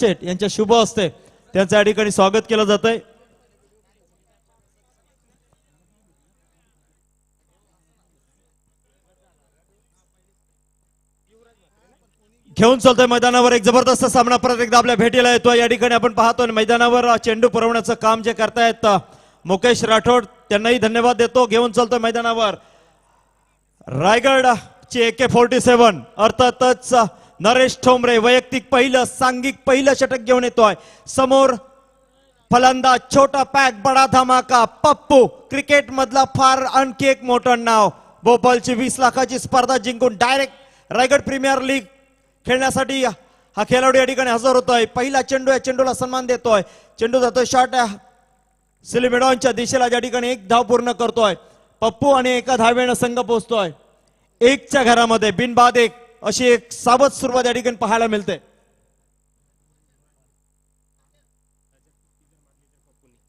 शेठ यांच्या शुभ हस्ते त्यांचं या ठिकाणी स्वागत केलं जातंय। घेऊन चालतोय मैदानावर एक जबरदस्त सामना परत एकदा आपल्या भेटीला येतोय। या ठिकाणी आपण पाहतोय मैदानावर चेंडू पुरवण्याचं काम जे करतायत मुकेश राठोड त्यांनाही धन्यवाद देतो। घेऊन चालतोय मैदानावर रायगड चे AK-47 अर्थातच नरेश ठोंबरे वैयक्तिक पहिलं सांघिक पहिलं षटक घेऊन येतोय। समोर फलंदाज छोटा पॅक बडा धमाका पप्पू क्रिकेट मधला फार आणखी एक मोठं नाव भोपाळची 20 लाखाची स्पर्धा जिंकून डायरेक्ट रायगड प्रीमियर लीग खेळण्यासाठी हा खेळाडू या ठिकाणी हजर होतोय। पहिला चेंडू या चेंडूला सन्मान देतोय। चेंडू जातोय शॉट सिलिमेडॉनच्या दिशेला ज्या ठिकाणी एक धाव पूर्ण करतोय पप्पू आणि एका धावेनं संघ पोहोचतोय 1च्या घरामध्ये बिनबाद 1 अशी एक सावध सुरुवात या ठिकाणी पाहायला मिळते।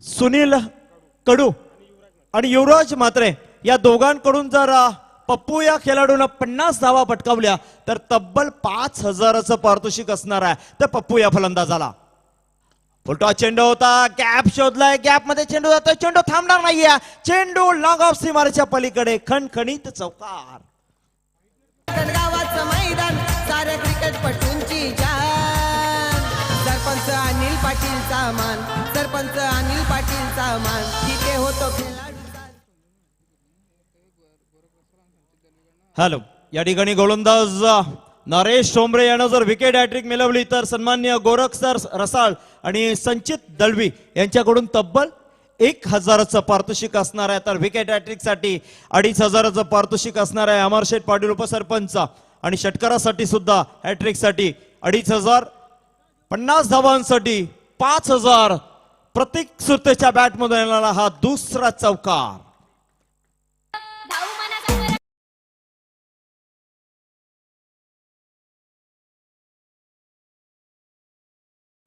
सुनील कडू आणि युवराज म्हात्रे या दोघांकडून जर पप्पू या खेळाडूने 50 धावा पटकावल्या तर तब्बल 5000चं पारितोषिक असणार आहे तर पप्पू या फलंदाजाला। फुलटॉस चेंडू होता गॅप शोधलाय गॅप मध्ये चेंडू जातोय चेंडू थांबणार नाहीये चेंडू लॉंग ऑफ सीमारेच्या पलीकडे खणखणीत चौकार। गावाचं मैदान सारे क्रिकेटपटूंची जान सरपंच अनिल पाटीलचा मान सरपंच अनिल पाटीलचा मान तिथे होतो खेळाडू। हॅलो या ठिकाणी गोलंदाज नरेश ठोंबरे यानं जर विकेट हॅट्रिक मिळवली तर सन्मान्य गोरख सर रसाळ आणि संचित दळवी यांच्याकडून तब्बल 1000चं पारितोषिक असणार आहे तर विकेट हॅट्रिक साठी 2500चं पारितोषिक असणार आहे। अमरशेठ पाटील उपसरपंच आणि षटकारासाठी सुद्धा हॅट्रिक साठी 2500 50 धावांसाठी 5000 प्रतीक सुरतेच्या बॅटमधून येणारा हा दुसरा चौकार।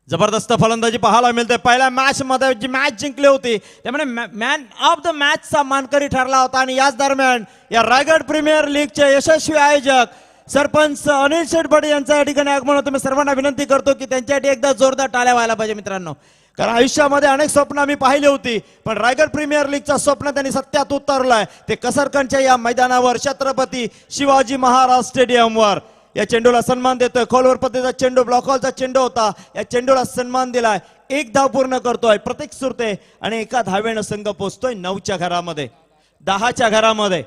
जबरदस्त फलंदाजी पाहायला मिळते। पहिल्या मॅच मध्ये जी मॅच जिंकली होती त्यामुळे मॅन ऑफ द मॅच चा मानकरी ठरला होता आणि याच दरम्यान या रायगड प्रीमियर लीगचे यशस्वी आयोजक सरपंच अनिल शेठ भट यांच्या या ठिकाणी आगमन होतं। मी सर्वांना विनंती करतो की त्यांच्यासाठी एकदा जोरदार टाळ्या व्हायला पाहिजे मित्रांनो, कारण आयुष्यामध्ये अनेक स्वप्न आम्ही पाहिली होती पण रायगड प्रीमियर लीगचं स्वप्न त्यांनी सत्यात उतरलंय ते कसरकणच्या या मैदानावर छत्रपती शिवाजी महाराज स्टेडियमवर। या चेंडूला सन्मान देतोय खोलवर पद्धतीचा चेंडू ब्लॉक हॉलचा चेंडू होता या चेंडूला सन्मान दिलाय 1 धाव पूर्ण करतोय प्रतीक सुरते आणि एका धावेनं संघ पोहोचतोय 9च्या घरामध्ये 10च्या घरामध्ये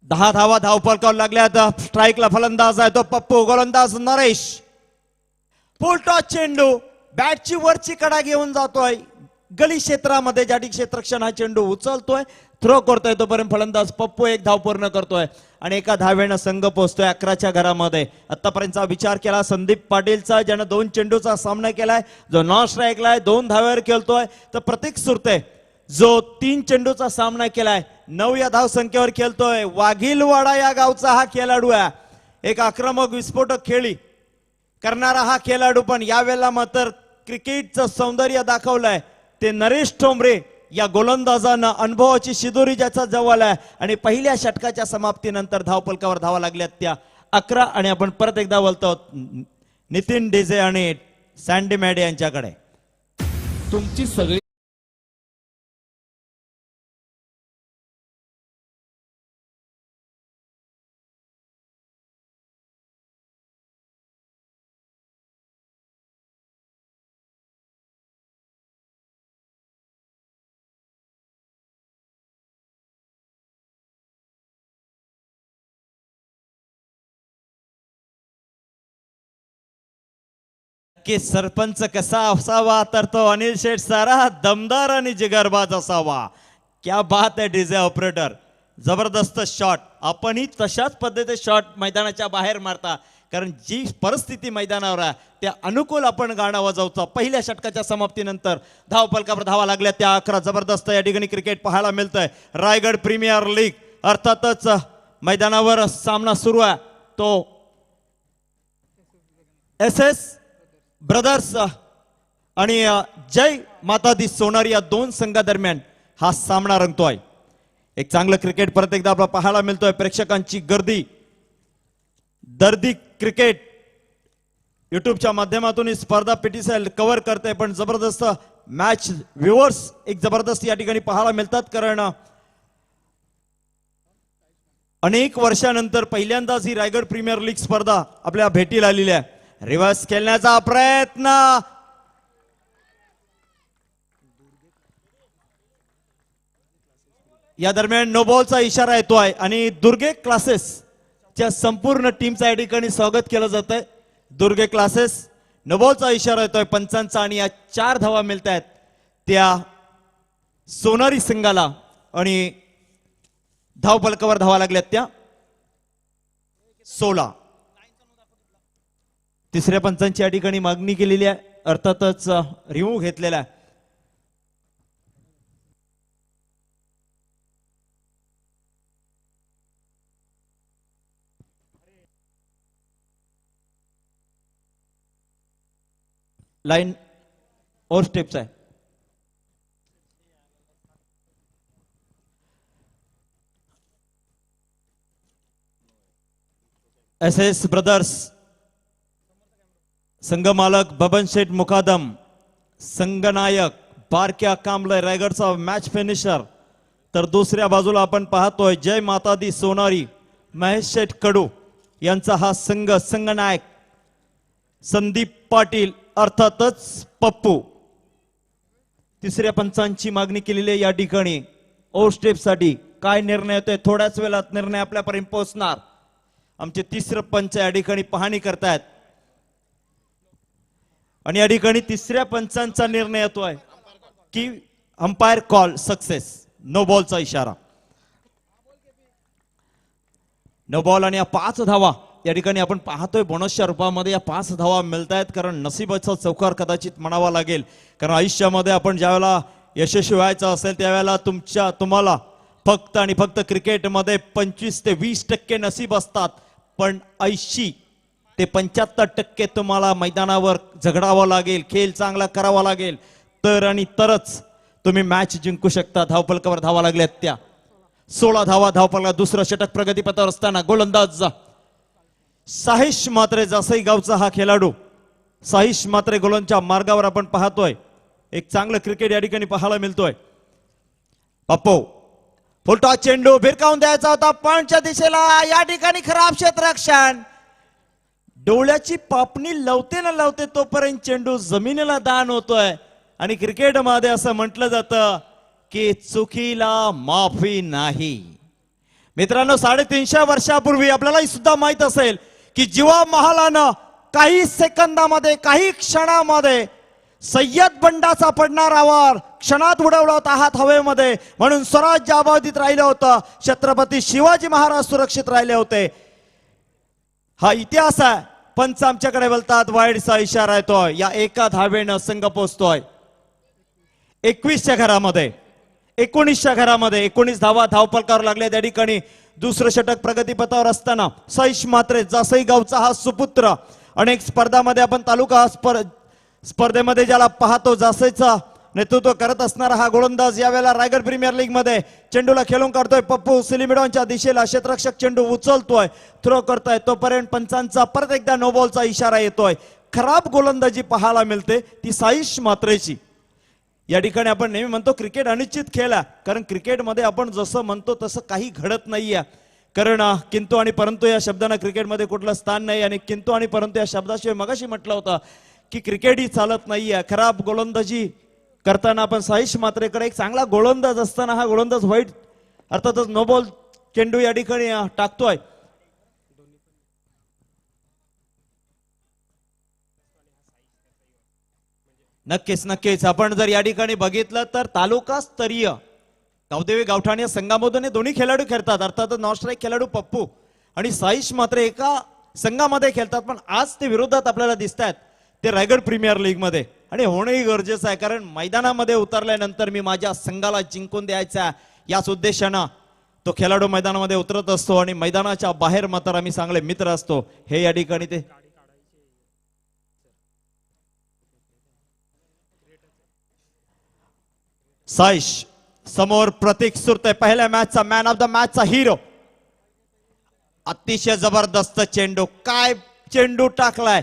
10 धावा धावफलकावर लागल्यात। स्ट्राईकला फलंदाज आहे तो पप्पू गोलंदाज नरेश फुलटॉस चेंडू बॅटची वरची कडा घेऊन जातोय गली क्षेत्रामध्ये ज्या ठिकाणी क्षेत्ररक्षण हा चेंडू उचलतोय थ्रो करतोय तोपर्यंत फलंदाज पप्पू 1 धाव पूर्ण करतोय आणि एका धावेनं संघ पोहोचतोय 11च्या घरामध्ये। आतापर्यंतचा विचार केला संदीप पाटीलचा ज्यानं 2 चेंडूचा सामना केलाय जो नॉन स्ट्राईकला आहे 2 धावेवर खेळतोय तर प्रतीक सुरते जो 3 चेंडूचा सामना केलाय 9 या धाव संख्येवर खेळतोय। वाघिलवाडा या गावचा हा खेळाडू आहे एक आक्रमक विस्फोटक खेळी करणारा हा खेळाडू पण यावेळेला मात्र क्रिकेटचं सौंदर्य दाखवलंय ते नरेश ठोंबरे या गोलंदाजानं अनुभवाची शिदोरी ज्याचा जवळ आहे आणि पहिल्या षटकाच्या समाप्तीनंतर धावफलकावर धावा लागल्यात त्या 11 आणि आपण परत एकदा बोलतो नितीन डिजे आणि सँडी मॅडे यांच्याकडे। तुमची सगळी की सरपंच कसा असावा तर तो अनिल शेठ सारा दमदार आणि जिगरबाज असावा। क्या बात आहे डीजे ऑपरेटर जबरदस्त शॉट आपणही तशाच पद्धतीने शॉट मैदानाच्या बाहेर मारता कारण जी परिस्थिती मैदानावर आहे त्या अनुकूल आपण गाणं वाजवतो। पहिल्या षटकाच्या समाप्तीनंतर धावफलकावर धावा लागल्या त्या 11 जबरदस्त या ठिकाणी क्रिकेट पाहायला मिळतंय। रायगड प्रीमियर लीग अर्थातच मैदानावर सामना सुरू आहे तो SS ब्रदर्स आणि जय माता दी सोनार या 2 संघादरम्यान हा सामना रंगतोय। एक चांगलं क्रिकेट परत एकदा आपल्याला पाहायला मिळतोय प्रेक्षकांची गर्दी दर्दी क्रिकेट युट्यूबच्या माध्यमातून ही स्पर्धा पीटीसीएल कव्हर करते, पण जबरदस्त मॅच व्ह्युअर्स एक जबरदस्त या ठिकाणी पाहायला मिळतात. कारण अनेक वर्षानंतर पहिल्यांदाच ही रायगड प्रीमियर लीग स्पर्धा आपल्या भेटीला आलेली आहे. रिव्हर्स खेळण्याचा प्रयत्न, या दरम्यान नो बॉलचा इशारा येतोय आणि दुर्गे क्लासेस च्या संपूर्ण टीमचा या ठिकाणी स्वागत केलं जात आहे. दुर्गे क्लासेस नो बॉलचा इशारा येतोय पंचांचा आणि या 4 धावा मिळत आहेत त्या सोनारी संघाला आणि धावफलकावर धावा लागल्यात त्या 16. तिसऱ्या पंचांची या ठिकाणी मागणी केलेली आहे, अर्थातच रिमूव्ह घेतलेला आहे. लाईन ओव्हर स्टेप्स आहे. एस एस ब्रदर्स संघमालक बबन शेठ मुकादम, संघनायक बारक्या कांबळे रायगडचा मॅच फिनिशर. तर दुसऱ्या बाजूला आपण पाहतोय जय माता दी सोनारी महेश शेठ कडू यांचा हा संघ संघनायक संदीप पाटील अर्थातच पप्पू. तिसऱ्या पंचांची मागणी केलेली आहे या ठिकाणी ओव्हर स्टेप साठी. काय निर्णय होतोय, थोड्याच वेळात निर्णय आपल्यापर्यंत पोहोचणार. आमचे तिसरं पंच या ठिकाणी पाहणी करतायत आणि या ठिकाणी तिसऱ्या पंचांचा निर्णय येतोय की अंपायर कॉल सक्सेस, नो बॉलचा इशारा. नो बॉल आणि या 5 धावा या ठिकाणी आपण पाहतोय बोनसच्या रूपामध्ये या 5 धावा मिळत आहेत. कारण नशिबाचा चौकार कदाचित म्हणावा लागेल. कारण आयुष्यामध्ये आपण ज्यावेळेला यशस्वी व्हायचं असेल त्यावेळेला तुम्हाला फक्त आणि फक्त क्रिकेटमध्ये 25 ते 20% नशीब असतात, पण 80 ते 75% तुम्हाला मैदानावर झगडावं लागेल, खेळ चांगला करावा लागेल, तर आणि तरच तुम्ही मॅच जिंकू शकता. धावफलकावर धावा लागल्यात त्या 16 धावा धावफलका. दुसरं षटक प्रगतीपथावर असताना गोलंदाज साहिश मात्रे जासई गावचा हा खेळाडू. साहिश मात्रे गोलंदाजच्या मार्गावर आपण पाहतोय. एक चांगलं क्रिकेट या ठिकाणी पाहायला मिळतोय. पप्पू फुलटॉस चेंडू भिरकावून द्यायचा होता पॉइंटच्या दिशेला, या ठिकाणी खराब क्षेत्ररक्षण. डोळ्याची पापणी लवते न लवते तोपर्यंत चेंडू जमिनीला दान होतोय. आणि क्रिकेटमध्ये असं म्हटलं जातं की चुकीला माफी नाही. मित्रांनो, 350 वर्षापूर्वी आपल्यालाही सुद्धा माहित असेल की जीवा महालानं काही सेकंदामध्ये काही क्षणामध्ये सय्यद बंडाचा पडणारा वार क्षणात उडवला होता हात हवेमध्ये, म्हणून स्वराज्य अबाधित राहिलं होतं. छत्रपती शिवाजी महाराज सुरक्षित राहिले होते. हा इतिहास आहे. पंच आमच्याकडे बोलतात वाईडचा इशारा येतोय. या एका धावेनं संघ पोहोचतोय 21च्या घरामध्ये, 19च्या घरामध्ये. 19 धावा धावफलकावर लागल्या त्या ठिकाणी. दुसरं षटक प्रगतीपथावर असताना साहिश मात्रे जासई गावचा हा सुपुत्र. अनेक स्पर्धामध्ये आपण तालुका स्पर्धेमध्ये ज्याला पाहतो, जासईचा नेतृत्व करत असणारा हा गोलंदाज यावेळेला रायगड प्रीमियर लीग मध्ये चेंडूला खेळून काढतोय. पप्पू सिलिमिडॉनच्या दिशेला क्षेत्ररक्षक चेंडू उचलतोय, थ्रो करतोय. तोपर्यंत पंचांचा परत एकदा नो बॉलचा इशारा येतोय. खराब गोलंदाजी पाहायला मिळते ती साहिश मात्रेची. या ठिकाणी आपण नेहमी म्हणतो क्रिकेट अनिश्चित खेळ आहे, कारण क्रिकेटमध्ये आपण जसं म्हणतो तसं काही घडत नाहीये. कारण किंतु आणि परंतु या शब्दांना क्रिकेटमध्ये कुठलं स्थान नाही. आणि किंतु आणि परंतु या शब्दाशिवाय मगाशी म्हटलं होतं की क्रिकेट ही चालत नाहीये. खराब गोलंदाजी करताना आपण साहिश मात्रेकडे एक चांगला गोलंदाज असताना हा गोलंदाज वाईट अर्थातच नो बॉल चेंडू या ठिकाणी टाकतोय. नक्कीच नक्कीच आपण जर या ठिकाणी बघितलं तर तालुका स्तरीय गावदेवी गावठाण या संघामधून हे दोन्ही खेळाडू खेळतात. अर्थातच नॉन स्ट्राईक खेळाडू पप्पू आणि साहिश मात्र एका संघामध्ये खेळतात, पण आज ते विरोधात आपल्याला दिसत आहेत. ते रायगड प्रीमियर लीग मध्ये आणि होणंही गरजेचं आहे. कारण मैदानामध्ये उतरल्यानंतर मी माझ्या संघाला जिंकून द्यायचा याच उद्देशानं तो खेळाडू मैदानामध्ये उतरत असतो आणि मैदानाच्या बाहेर मात्र आम्ही चांगले मित्र असतो. हे या ठिकाणी ते साहिश समोर प्रतीक सुरते, पहिल्या मॅचचा मॅन ऑफ द मॅचचा हिरो. अतिशय जबरदस्त चेंडू, काय चेंडू टाकलाय.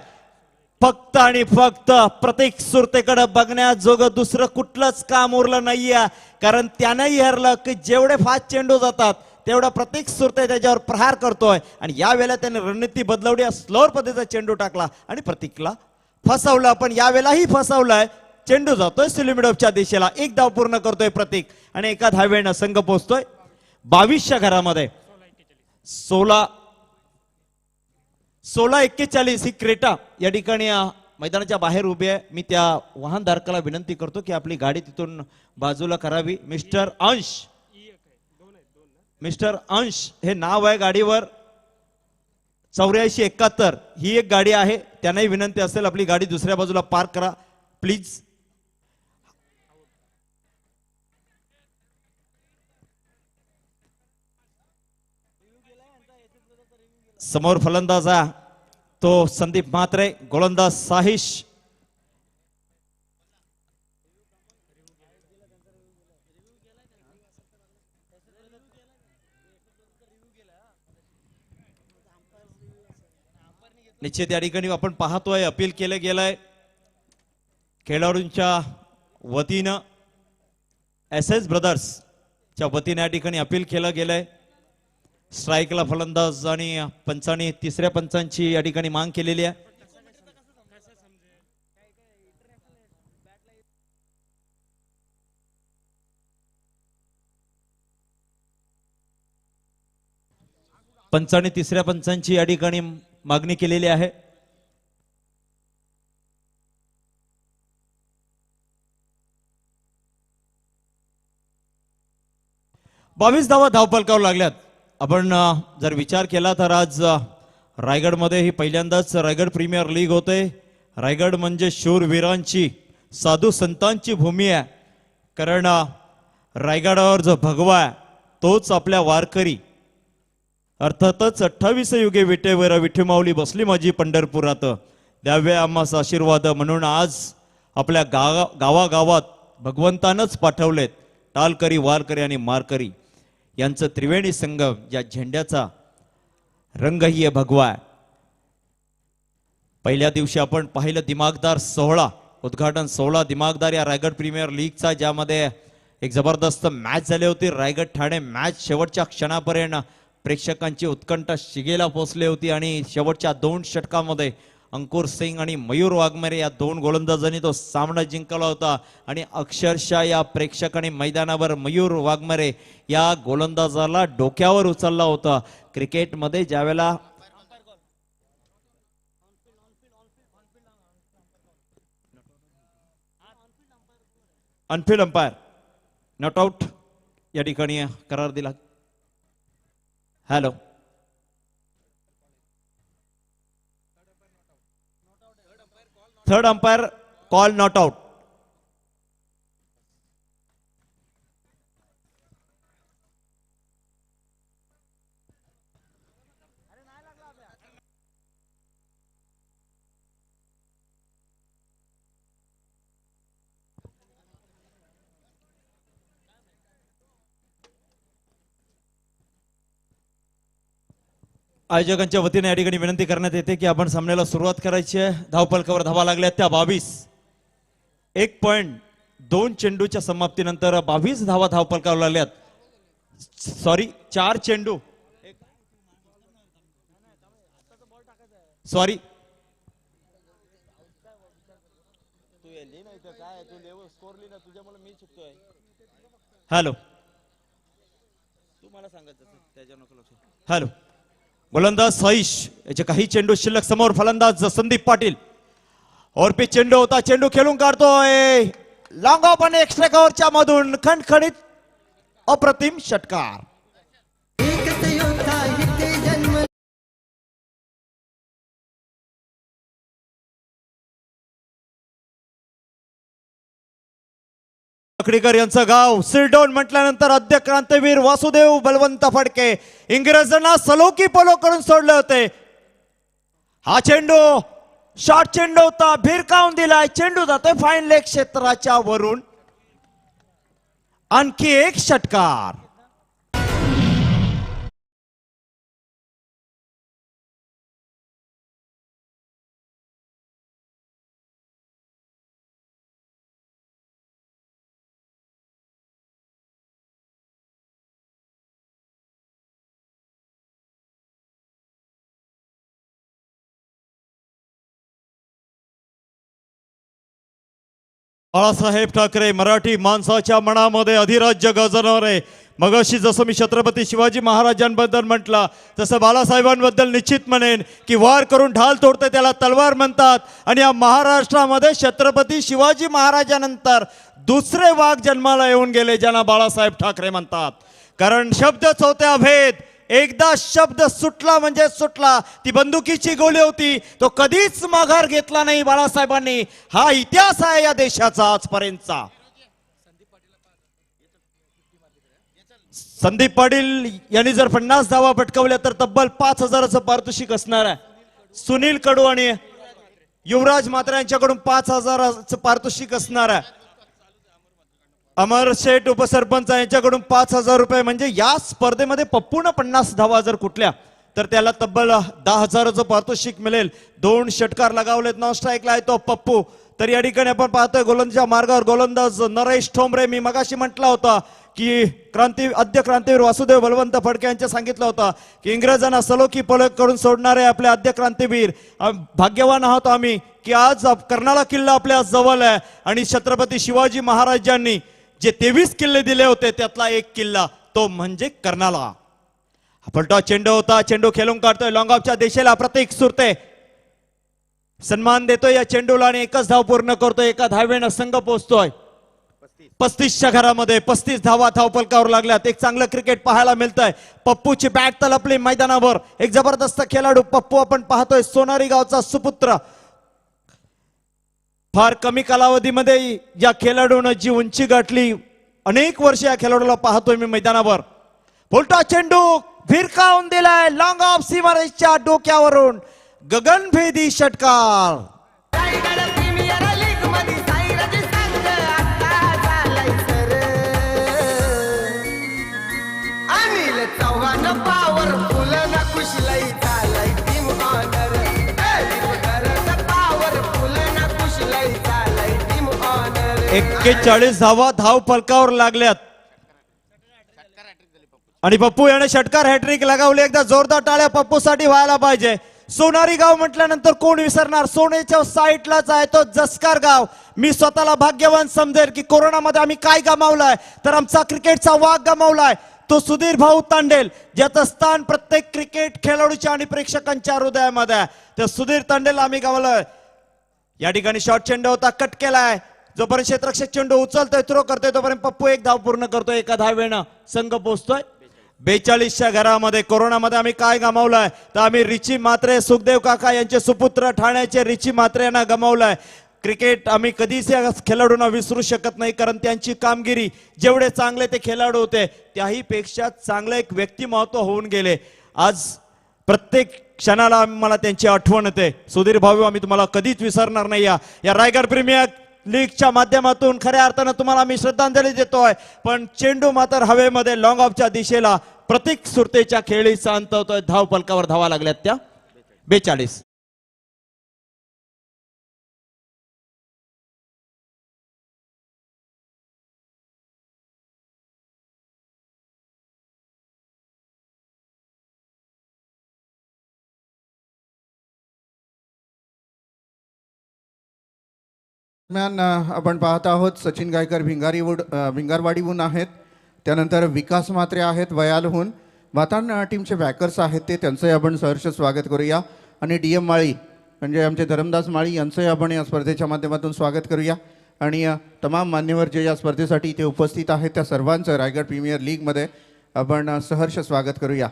फक्त आणि फक्त प्रतीक सुरतेकडे बघण्याजोगं दुसरं कुठलंच काम उरलं नाहीये. कारण त्यानंही हरलं की जेवढे फास्ट चेंडू जातात तेवढा प्रतीक सुरते त्याच्यावर प्रहार करतोय. आणि यावेळेला त्याने रणनीती बदलवली, स्लोअर पद्धतीचा चेंडू टाकला आणि प्रतीकला फसवलं. पण यावेळेलाही फसवलंय. चेंडू जातोय सिलिमिडोफच्या दिशेला. एक धाव पूर्ण करतोय प्रतीक आणि एका धावेनं संघ पोहोचतोय 22च्या घरामध्ये. 16:41 ही क्रेटा या ठिकाणी मैदानाच्या बाहेर उभी आहे. मी त्या वाहनधारकाला विनंती करतो की आपली गाडी तिथून बाजूला करावी. मिस्टर अंश हे नाव आहे गाडीवर. 8471 ही एक गाडी आहे. त्यांनाही विनंती असेल आपली गाडी दुसऱ्या बाजूला पार्क करा प्लीज. समोर फलंदाज तो संदीप म्हात्रे, गोलंदाज साहिश. निश्चित या ठिकाणी आपण पाहतोय अपील केलं गेलंय खेळाडूंच्या वतीनं. SS ब्रदर्सच्या वतीने या ठिकाणी अपील केलं गेलंय. स्ट्राईकला फलंदाज आणि पंचांनी तिसऱ्या पंचांची या ठिकाणी मांग केलेली आहे. पंचांनी तिसऱ्या पंचांची या ठिकाणी मागणी केलेली आहे. बावीस धावा धावपलकावर लागल्यात. आपण जर विचार केला तर आज रायगडमध्ये ही पहिल्यांदाच रायगड प्रीमियर लीग होते. रायगड म्हणजे शूरवीरांची साधू संतांची भूमी आहे. कारण रायगडावर जो भगवा आहे तोच आपल्या वारकरी. अर्थातच 28 युगे विटेवर विठुमाऊली बसली माझी पंढरपुरात, द्यावे आम्हास आशीर्वाद. म्हणून आज आपल्या गावागावात भगवंतानच पाठवलेत टालकरी, वारकरी आणि मारकरी यांचं त्रिवेणी संगम. या झेंड्याचा रंगही भगवा आहे. पहिल्या दिवशी आपण पाहिलं दिमागदार सोहळा, उद्घाटन सोहळा दिमागदार या रायगड प्रीमियर लीगचा, ज्यामध्ये एक जबरदस्त मॅच झाली होती. रायगड ठाणे मॅच शेवटच्या क्षणापर्यंत प्रेक्षकांची उत्कंठा शिगेला पोहोचली होती आणि शेवटच्या 2 षटकामध्ये अंकुर सिंग आणि मयूर वाघमारे या 2 गोलंदाजांनी तो सामना जिंकला होता. आणि अक्षरशः या प्रेक्षकांनी मैदानावर मयूर वाघमारे या गोलंदाजाला डोक्यावर उचलला होता. क्रिकेटमध्ये ज्यावेळेला अनफिल्ड अंपायर नॉट आउट या ठिकाणी करार दिला. Hello, third umpire call not out. आयोजकांच्या वतीने या ठिकाणी विनंती करण्यात येते की आपण सामन्याला सुरुवात करायची आहे. धावपलकावर धावा लागल्या त्या 22. 1.2 चेंडूच्या समाप्तीनंतर 22 धावा धावपलकावर लागल्यात. सॉरी, 4 चेंडू, सॉरी हॅलो, हॅलो. गोलंदाज साईश याचे काही चेंडू शिल्लक. समोर फलंदाज संदीप पाटील. और पे चेंडू होता, चेंडू खेळून काढतोय लॉंग ऑफ आणि एक्स्ट्रा कव्हरच्या मधून खणखणीत अप्रतिम षटकार. यांचं गाव सिरडोन म्हटल्यानंतर आद्य क्रांतीवीर वासुदेव बलवंत फडके इंग्रजांना सलोकी पलो करून सोडले होते. हा चेंडू शॉर्ट चेंडू होता, भिरकावून दिलाय. चेंडू जातोय फाईन लेग क्षेत्राच्या वरून. आणखी एक षटकार. बाळासाहेब ठाकरे मराठी माणसाच्या मनामध्ये अधिराज्य गाजवणारे. मगाशी जसं मी छत्रपती शिवाजी महाराजांबद्दल म्हटलं तसं बाळासाहेबांबद्दल निश्चित म्हणेन की वार करून ढाल तोडते त्याला तलवार म्हणतात. आणि या महाराष्ट्रामध्ये छत्रपती शिवाजी महाराजांनंतर दुसरे वाघ जन्माला येऊन गेले ज्यांना बाळासाहेब ठाकरे म्हणतात. कारण शब्दच होते अभेद. एकदा शब्द सुटला म्हणजे सुटला. ती बंदुकीची गोळी होती, तो कधीच माघार घेतला नाही बाळासाहेबांनी. हा इतिहास आहे या देशाचा आजपर्यंतचा. संदीप पाटील यांनी जर 50 धावा पटकावल्या तर तब्बल 5,000चं पारितोषिक असणार आहे. सुनील कडू आणि युवराज मात्रे यांच्याकडून 5,000चं पारितोषिक असणार आहे. अमर शेठ उपसरपंच यांच्याकडून 5,000 रुपये. म्हणजे या स्पर्धेमध्ये पप्पून 50 धावा जर कुठल्या तर त्याला तब्बल 10,000चं पारितोषिक मिळेल. 2 षटकार लगावलेत. नॉन स्ट्राईकला आहे तो पप्पू. तर या ठिकाणी आपण पाहतोय गोलंदाजच्या मार्गावर गोलंदाज नरेश ठोंबरे. मी मगाशी म्हटलं होतं की क्रांतीवीर वासुदेव बलवंत फडके यांचे सांगितलं होतं की इंग्रजांना सलोखी पलक करून सोडणारे आपले आद्य क्रांतीवीर. भाग्यवान आहोत आम्ही की आज कर्नाळा किल्ला आपल्या जवळ आहे. आणि छत्रपती शिवाजी महाराजांनी जे 23 किल्ले दिले होते त्यातला एक किल्ला तो म्हणजे कर्नाळा. पलटा चेंडू होता. चेंडू खेळून काढतोय लॉंग ऑफच्या दिशेला. प्रतीक सुरते सन्मान देतोय या चेंडूला आणि एकच धाव पूर्ण करतोय. एका धावेनं संघ पोहोचतोय 35च्या घरामध्ये. 35 धावा धावफलकावर लागल्यात. एक चांगलं क्रिकेट पाहायला मिळतंय. पप्पूची बॅट तलपली मैदानावर. एक जबरदस्त खेळाडू पप्पू आपण पाहतोय. सोनारी गावचा सुपुत्र. फार कमी कालावधीमध्ये या खेळाडूनं जी उंची गाठली. अनेक वर्ष या खेळाडूला पाहतोय मी मैदानावर. फुलटा चेंडू भिरकावून दिलाय लॉंग ऑफ सीमारेषच्या डोक्यावरून. गगनभेदी षटकार. रायगड प्रीमियर लीग मध्ये साईराज संघ आता झालाय सर. अनिल चव्हाण पॉवरफुल ना कुशलई झालाय टीम ऑनर. पॉवरफुल ना कुशलई झालाय टीम ऑनर. 41 धावा धाव फलकावर लागल्यात. आणि पप्पू याने षटकार हॅट्रिक लगावली. एकदा जोरदार टाळ्या पप्पूसाठी व्हायला पाहिजे. सोनारी गाव म्हटल्यानंतर कोण विसरणार. सोनेच्या साईडलाच आहे तो जसकार गाव. मी स्वतःला भाग्यवान समजेल की कोरोनामध्ये आम्ही काय गमावलाय तर आमचा क्रिकेटचा वाघ गमावलाय. तो सुधीर भाऊ तांडेल ज्याचं स्थान प्रत्येक क्रिकेट खेळाडूच्या आणि प्रेक्षकांच्या हृदयामध्ये आहे. त्या सुधीर तांडेल आम्ही गमावलोय. या ठिकाणी शॉर्ट चेंडू होता कट केलाय. जोपर्यंत क्षेत्ररक्षक चेंडू उचलतोय थ्रो करतोय तोपर्यंत पप्पू एक धाव पूर्ण करतोय. एका धावेनं संघ पोहोचतोय 42च्या घरामध्ये. कोरोनामध्ये आम्ही काय गमावलंय तर आम्ही रिची मात्रे सुखदेव काका यांचे सुपुत्र ठाण्याचे रिची मात्रे यांना गमावलंय. क्रिकेट आम्ही कधीच या खेळाडूंना विसरू शकत नाही. कारण त्यांची कामगिरी जेवढे चांगले ते खेळाडू होते त्याही पेक्षा चांगलं एक व्यक्तिमत्व होऊन गेले. आज प्रत्येक क्षणाला मला त्यांची आठवण येते. सुधीर भाऊ आम्ही तुम्हाला कधीच विसरणार नाही. या रायगड प्रीमियर लीगच्या माध्यमातून खऱ्या अर्थानं तुम्हाला मी श्रद्धांजली देतोय. पण चेंडू मात्र हवेमध्ये लॉंग ऑफच्या दिशेला. प्रतीक सुरतेच्या खेळी शांत होतोय. धाव फलकावर धावा लागल्यात त्या 42. दरम्यान आपण पाहत आहोत सचिन गायकर भिंगारवाडीहून आहेत. त्यानंतर विकास म्हात्रे आहेत वयालहून. वातान टीमचे बॅकर्स आहेत ते त्यांचंही आपण सहर्ष स्वागत करूया. आणि DM माळी म्हणजे आमचे धरमदास माळी यांचंही आपण या स्पर्धेच्या माध्यमातून स्वागत करूया. आणि तमाम मान्यवर जे या स्पर्धेसाठी इथे उपस्थित आहेत त्या सर्वांचं रायगड प्रीमियर लीगमध्ये आपण सहर्ष स्वागत करूया.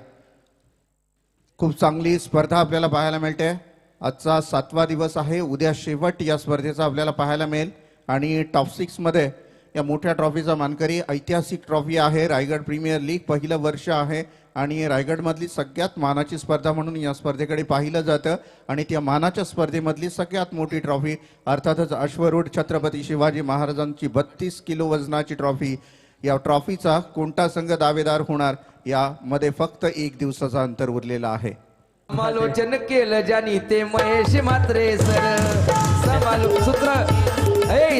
खूप चांगली स्पर्धा आपल्याला पाहायला मिळते. आजचा 7वा दिवस आहे. उद्या शेवट या स्पर्धेचा आपल्याला पाहायला मिळेल. आणि टॉप 6 मध्ये या मोठ्या ट्रॉफीचा मानकरी ऐतिहासिक ट्रॉफी आहे. रायगड प्रीमियर लीग पहिलं वर्ष आहे आणि रायगडमधली सगळ्यात मानाची स्पर्धा म्हणून या स्पर्धेकडे पाहिलं जातं. आणि त्या मानाच्या स्पर्धेमधली सगळ्यात मोठी ट्रॉफी अर्थातच अश्वरूढ छत्रपती शिवाजी महाराजांची 32 किलो वजनाची ट्रॉफी. या ट्रॉफीचा कोणता संघ दावेदार होणार यामध्ये फक्त 1 दिवसाचा अंतर उरलेला आहे. समालोचन केलं ज्यानी ते महेश म्हात्रे सर.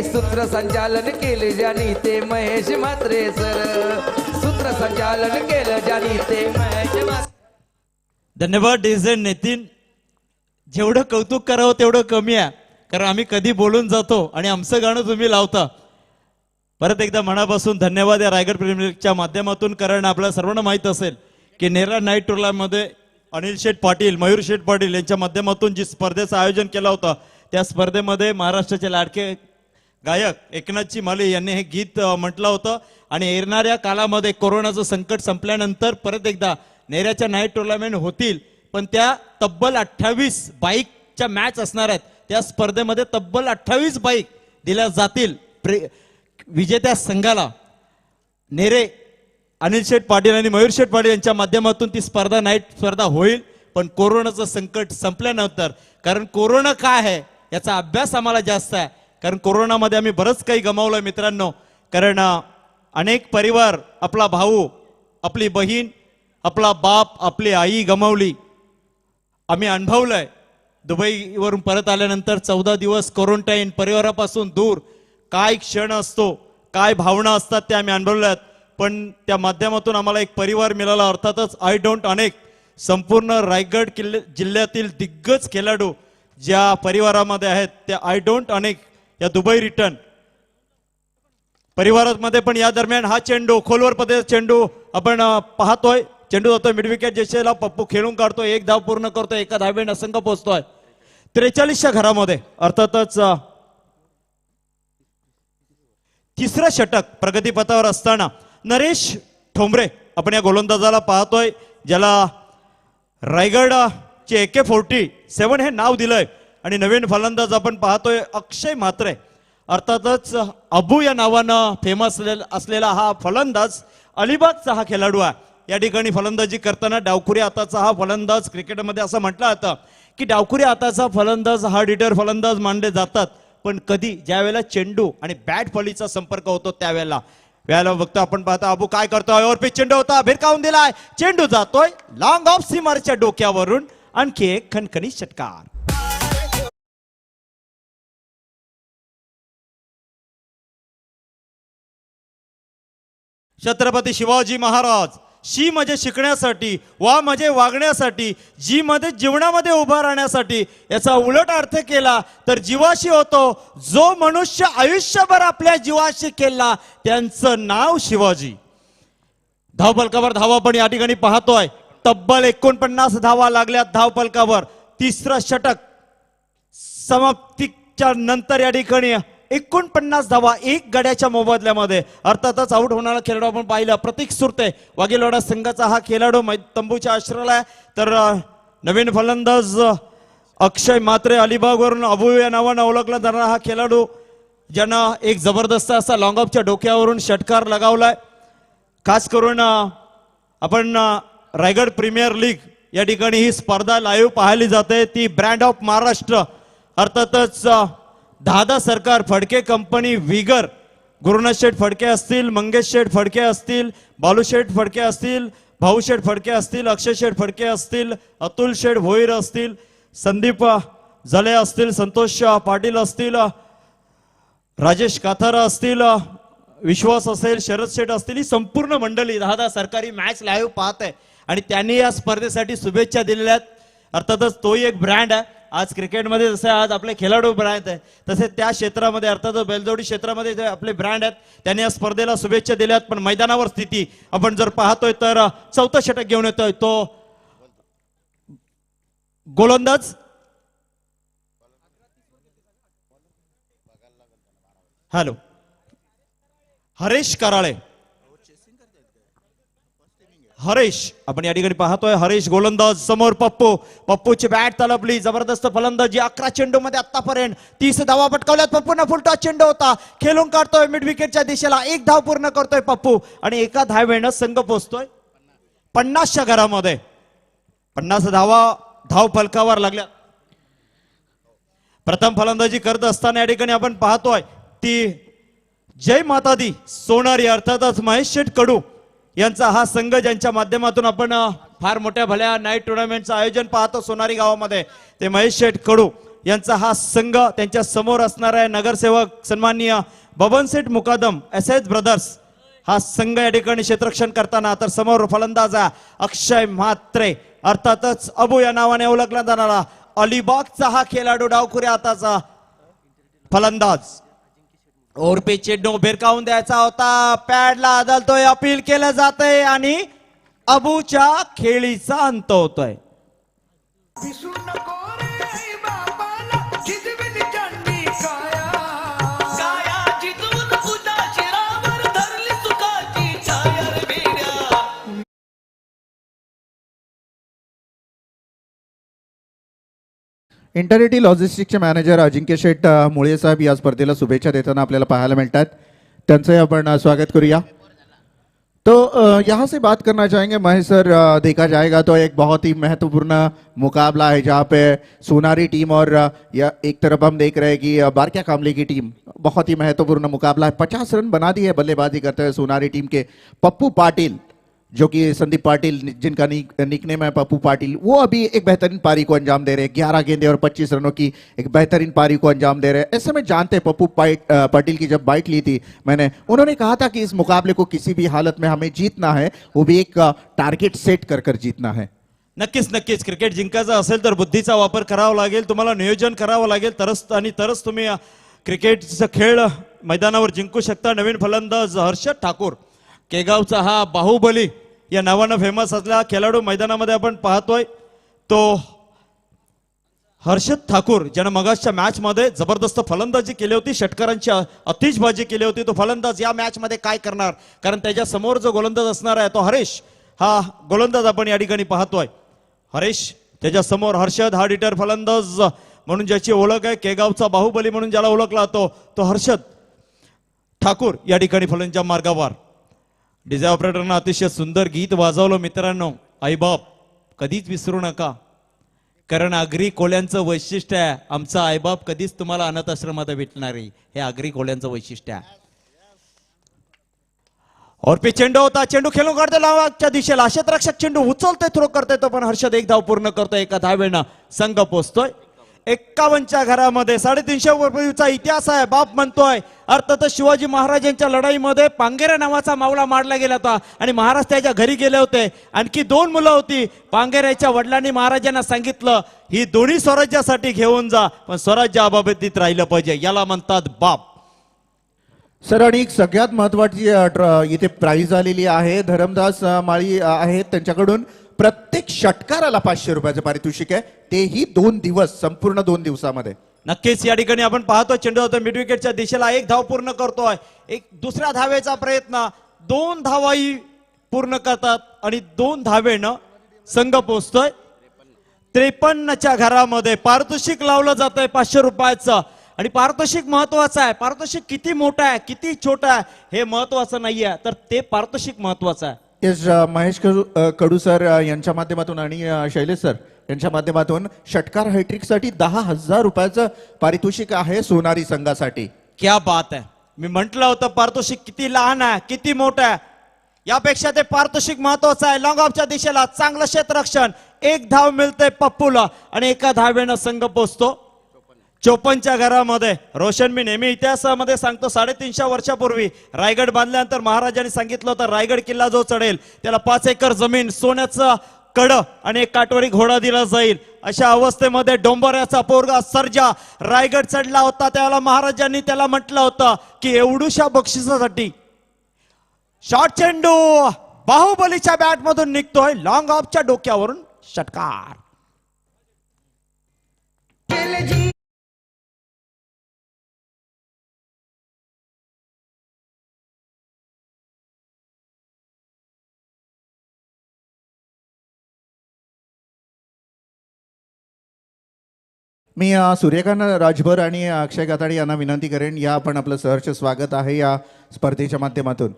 सूत्र संचालन केले ज्यानी ते महेश म्हात्रे सर. सूत्र संचालन केलं ज्यानी ते महेश म्हात्रे. धन्यवाद डीजे नितीन. जेवढं कौतुक करावं तेवढं कमी आहे. कारण आम्ही कधी बोलून जातो आणि आमचं गाणं तुम्ही लावता. परत एकदा मनापासून धन्यवाद या रायगड प्रीमियर लीगच्या माध्यमातून. कारण आपल्याला सर्वांना माहित असेल की नेरा नाईट टूरमध्ये अनिल शेठ पाटील, मयूर शेठ पाटील यांच्या माध्यमातून जी स्पर्धेचं आयोजन केलं होतं, त्या स्पर्धेमध्ये महाराष्ट्राचे लाडके गायक एकनाथजी माले यांनी हे गीत म्हटलं होतं. आणि येणाऱ्या काळामध्ये कोरोनाचं संकट संपल्यानंतर परत एकदा नेऱ्याच्या नाईट टुर्नामेंट होतील, पण त्या तब्बल 28 बाईकच्या मॅच असणार आहेत. त्या स्पर्धेमध्ये तब्बल 28 बाईक दिल्या जातील विजेत्या संघाला. नेरे अनिल शेठ पाटील आणि मयूर शेठ पाटील यांच्या माध्यमातून ती स्पर्धा नाईट स्पर्धा होईल. पण कोरोनाचं संकट संपल्यानंतर, कारण कोरोना काय आहे याचा अभ्यास आम्हाला जास्त आहे, कारण कोरोनामध्ये आम्ही बरंच काही गमावलंय मित्रांनो. कारण अनेक परिवार, आपला भाऊ, आपली बहीण, आपला बाप, आपली आई गमावली. आम्ही अनुभवलंय. दुबईवरून परत आल्यानंतर 14 दिवस क्वारंटाईन, परिवारापासून दूर, काय क्षण असतो, काय भावना असतात ते आम्ही अनुभवल्यात. पण त्या माध्यमातून आम्हाला एक परिवार मिळाला, अर्थातच आय डोंट अनेक. संपूर्ण रायगड जिल्ह्यातील दिग्गज खेळाडू ज्या परिवारामध्ये आहेत त्या आय डोंट अनेक या दुबई रिटर्न परिवारामध्ये. पण या दरम्यान हा चेंडू, खोलवर पद्धतीचा चेंडू आपण पाहतोय. चेंडू जातोय मिड विकेट दिशेला, पप्पू खेळून काढतोय, एक धाव पूर्ण करतोय, एका धावेने संघ पोहोचतोय 43च्या घरामध्ये. अर्थातच तिसरं षटक प्रगतीपथावर असताना नरेश ठोंबरे आपण या गोलंदाजाला पाहतोय, ज्याला रायगडचे AK-47 हे नाव दिलंय. आणि नवीन फलंदाज आपण पाहतोय अक्षय म्हात्रे. अर्थातच अबू या नावानं फेमस असलेला हा फलंदाज अलिबागचा हा खेळाडू आहे. या ठिकाणी फलंदाजी करताना डावखुरी हाताचा हा फलंदाज, क्रिकेटमध्ये असं म्हटलं जातं की डावखुरी हाताचा फलंदाज हार्ड हिटर फलंदाज मानले जातात. पण कधी ज्यावेळेला चेंडू आणि बॅट फळीचा संपर्क होतो त्यावेळेला बघतो आपण पाहता अबू काय करतोय. ओव्हर पिच चेंडू होता, भिरकावून दिलाय, चेंडू जातोय लॉंग ऑफ सीमारच्या डोक्यावरून. आणखी एक खणखणीत षटकार. छत्रपती शिवाजी महाराज शी म्हणजे शिकण्यासाठी, वा म्हणजे वागण्यासाठी, जी मध्ये जीवनामध्ये उभा राहण्यासाठी. याचा उलट अर्थ केला तर जीवाशी होतो. जो मनुष्य आयुष्यभर आपल्या जीवाशी केला त्यांचं नाव शिवाजी. धावफलकावर धावा पण या ठिकाणी पाहतोय. तब्बल 49 धावा लागल्यात धावफलकावर. तिसरं षटक समाप्तीच्या नंतर या ठिकाणी 49 धावा एक गड्याच्या मोबदल्यामध्ये. अर्थातच आउट होणारा खेळाडू आपण पाहिला प्रतीक सुरते, वाघेलवाडा संघाचा हा खेळाडू तंबूच्या आश्रयाला आहे. तर नवीन फलंदाज अक्षय म्हात्रे, अलिबागवरून अबू या नावानं ओळखला जाणारा हा खेळाडू, ज्यानं एक जबरदस्त असा लॉंग ऑफच्या डोक्यावरून षटकार लगावलाय. खास करून आपण रायगड प्रीमियर लीग या ठिकाणी ही स्पर्धा लाईव्ह पाहिली जाते, ती ब्रँड ऑफ महाराष्ट्र. अर्थातच दादा सरकार, फडके कंपनी, विगर, गुरुनाथ शेठ फडके असतील, मंगेश शेठ फडके असतील, बालू शेठ फडके असतील, भाऊ शेठ फडके असतील, अक्षय शेठ फडके असतील, अतुल शेठ भोईर असतील, संदीप जले असतील, संतोष पाटील असतील, राजेश काथारा असतील, विश्वास असेल, शरद शेठ असतील, ही संपूर्ण मंडळी दादा सरकारी मॅच लाईव्ह पाहत आहे आणि त्यांनी या स्पर्धेसाठी शुभेच्छा दिलेल्या आहेत. अर्थातच तोही एक ब्रँड आहे. आज क्रिकेटमध्ये जसे आज आपले खेळाडू ब्रँड आहे, तसे त्या क्षेत्रामध्ये अर्थातच बैलजोडी क्षेत्रामध्ये जे आपले ब्रँड आहेत त्यांनी या स्पर्धेला शुभेच्छा दिल्यात. पण मैदानावर स्थिती आपण जर पाहतोय तर चौथं षटक घेऊन येतोय तो गोलंदाज हॅलो हरेश कराळे. हरेश आपण या ठिकाणी पाहतोय. हरेश गोलंदाज, समोर पप्पू, पप्पूची बॅट तलपली, जबरदस्त फलंदाजी. 11 चेंडू मध्ये आतापर्यंत 30 धावा पटकावल्यात. पप्पूना फुलटॉस चेंडू होता, खेळून काढतोय मिड विकेटच्या दिशेला, एक धाव पूर्ण करतोय पप्पू आणि एका धावेनं संघ पोहोचतोय 50च्या घरामध्ये. 50 धावा धाव फलकावर लागल्या. प्रथम फलंदाजी करत असताना या ठिकाणी आपण पाहतोय ती जय माता दी सोनारी, अर्थातच महेश शेठ कडू यांचा हा संघ, ज्यांच्या माध्यमातून आपण फार मोठ्या भल्या नाईट टुर्नामेंटचं आयोजन पाहतो सोनारी गावामध्ये. ते महेश शेठ कडू यांचा हा संघ, त्यांच्या समोर असणार आहे नगरसेवक सन्माननीय बबन शेठ मुकादम, SS ब्रदर्स. हा संघ या ठिकाणी क्षेत्ररक्षण करताना. तर समोर फलंदाज अक्षय म्हात्रे, अर्थातच अबू या नावाने ओळखला जाणारा अलिबागचा हा खेळाडू, डावखुऱ्या हाताचा फलंदाज ओरपी चेंडू भिरकावून द्यायचा होता, पॅडला आदळतोय, अपील केलं जातंय आणि अबूच्या खेळीचा अंत होतोय. विसरू नको रे आई बाबाला, जिजवीली चांदी काया. काया जिजवून तुझ्या शिरावर धरली सुखाची छाया रे भिड्या. इंटरनेटी लॉजिस्टिक्सचे मॅनेजर अजिंक्य शेठ मुळे साहेब या स्पर्धेला शुभेच्छा देताना आपल्याला पाहायला मिळतात. त्यांचंही आपण स्वागत करूया. तो यहाँ से बात करना चाहेंगे महेश सर. देखा जाएगा तो एक बहुत ही महत्वपूर्ण मुकाबला है जहाँ पे सोनारी टीम और या एक तरफ हम देख रहे हैं कि बारक्या कामले की टीम. बहुत ही महत्वपूर्ण मुकाबला है. 50 रन बना दिए बल्लेबाजी करते हुए सोनारी टीम के पप्पू पाटिल, जो कि संदीप पाटिल जिनका निकनेम है पप्पू पाटिल, वो अभी एक बेहतरीन पारी को अंजाम दे रहे हैं. 11 गेंदे और 25 रनों की एक बेहतरीन पारी को अंजाम दे रहे हैं. ऐसे में जानते हैं पप्पू पाटिल की जब बाइट ली थी मैंने, उन्होंने कहा था कि इस मुकाबले को किसी भी हालत में हमें जीतना है, वो भी एक टारगेट सेट कर जीतना है. नक्कीच नक्कीच क्रिकेट जिंकायचं असेल तर बुद्धीचा वापर करावा लागेल, तुम्हाला नियोजन करावं लागेल, तरच तुम्ही क्रिकेटचा खेळ मैदानावर जिंकू शकता. नवीन फलंदाज हर्षद ठाकूर, केगावचा हा बाहुबली या नावानं फेमस असलेला खेळाडू मैदानामध्ये आपण पाहतोय. तो हर्षद ठाकूर ज्यानं मगाच्या मॅच मध्ये जबरदस्त फलंदाजी केली होती, षटकारांची अतिशबाजी केली होती, तो फलंदाज या मॅच मध्ये काय करणार, कारण त्याच्या समोर जो गोलंदाज असणार आहे तो हरीश, हा गोलंदाज आपण या ठिकाणी पाहतोय. हरीश त्याच्या समोर हर्षद हा डिटर फलंदाज म्हणून ज्याची ओळख आहे, केगावचा बाहुबली म्हणून ज्याला ओळखला तो हर्षद ठाकूर या ठिकाणी फलंदाजीच्या मार्गावर. डीजे ऑपरेटरनं अतिशय सुंदर गीत वाजवलं मित्रांनो. आईबाप कधीच विसरू नका, कारण आगरी कोल्यांचं वैशिष्ट्य आहे, आमचा आईबाप कधीच तुम्हाला अनाथ आश्रमात भेटणार नाही, हे आगरी कोल्यांचं वैशिष्ट्य आहे. और पे चेंडू होता, चेंडू खेळून काढतो लावाच्या दिशेला, क्षेत्ररक्षक चेंडू उचलतोय, थ्रो करतोय, तो पण हर्षद एक धाव पूर्ण करतोय. एका धावेनं संघ पोचतोय 51च्या घरामध्ये. 350 वर्षाचा इतिहास आहे, बाप म्हणतोय. अर्थातच शिवाजी महाराजांच्या लढाईमध्ये पांगेरा नावाचा मावळा मारला गेला होता आणि महाराज त्याच्या घरी गेले होते. आणखी 2 मुलं होती. पांगेऱ्याच्या वडिलांनी महाराजांना सांगितलं ही दोन्ही स्वराज्यासाठी घेऊन जा, पण स्वराज्य अबाधित राहिलं पाहिजे, याला म्हणतात बाप. सर आणि एक सगळ्यात महत्वाची इथे प्राइज आलेली आहे. धरमदास माळी आहेत, त्यांच्याकडून प्रत्येक षटकाराला 500 रुपयाचं पारितोषिक आहे, तेही 2 दिवस, संपूर्ण 2 दिवसामध्ये. नक्कीच या ठिकाणी आपण पाहतोय चेंडू होता मिड विकेटच्या दिशेला, 1 धाव पूर्ण करतोय. एक दुसऱ्या धावेचा प्रयत्न, 2 धावाही पूर्ण करतात आणि 2 धावेनं संघ पोचतोय 53च्या घरामध्ये. पारितोषिक लावलं जातंय 500 रुपयाचं आणि पारितोषिक महत्वाचं आहे. पारितोषिक किती मोठं आहे किती छोटं आहे हे महत्वाचं नाहीये, तर ते पारितोषिक महत्वाचं आहे. येस, महेश कडू सर यांच्या माध्यमातून आणि शैलेश सर यांच्या माध्यमातून षटकार हॅट्रिकसाठी 10,000 रुपयाचं पारितोषिक आहे सोनारी संघासाठी. क्या बात आहे. मी म्हटलं होतं पारितोषिक किती लहान आहे किती मोठं आहे, यापेक्षा ते पारितोषिक महत्वाचं आहे. लॉंग ऑफच्या दिशेला चांगलं क्षेत्ररक्षण, 1 धाव मिळते पप्पूला आणि एका धावेनं संघ पोचतो 54च्या घरामध्ये. रोशन, मी नेहमी इतिहासामध्ये सांगतो, 350 वर्षापूर्वी रायगड बांधल्यानंतर महाराजांनी सांगितलं होतं रायगड किल्ला जो चढेल त्याला 5 एकर जमीन, सोन्याचं कड आणि एक काटवरी घोडा दिला जाईल. अशा अवस्थेमध्ये डोंबऱ्याचा पोरगा सर्जा रायगड चढला होता. त्याला महाराजांनी त्याला म्हटलं होतं की एवढूशा बक्षिसासाठी शॉर्ट चेंडू बाहुबलीच्या बॅट मधून निघतोय, लॉंग ऑफच्या डोक्यावरून षटकार. केले जी मी सूर्यकांत राजभर आणि अक्षय गाताडे यांना विनंती करेन, या आपण आपलं सहर्ष स्वागत आहे या स्पर्धेच्या माध्यमातून.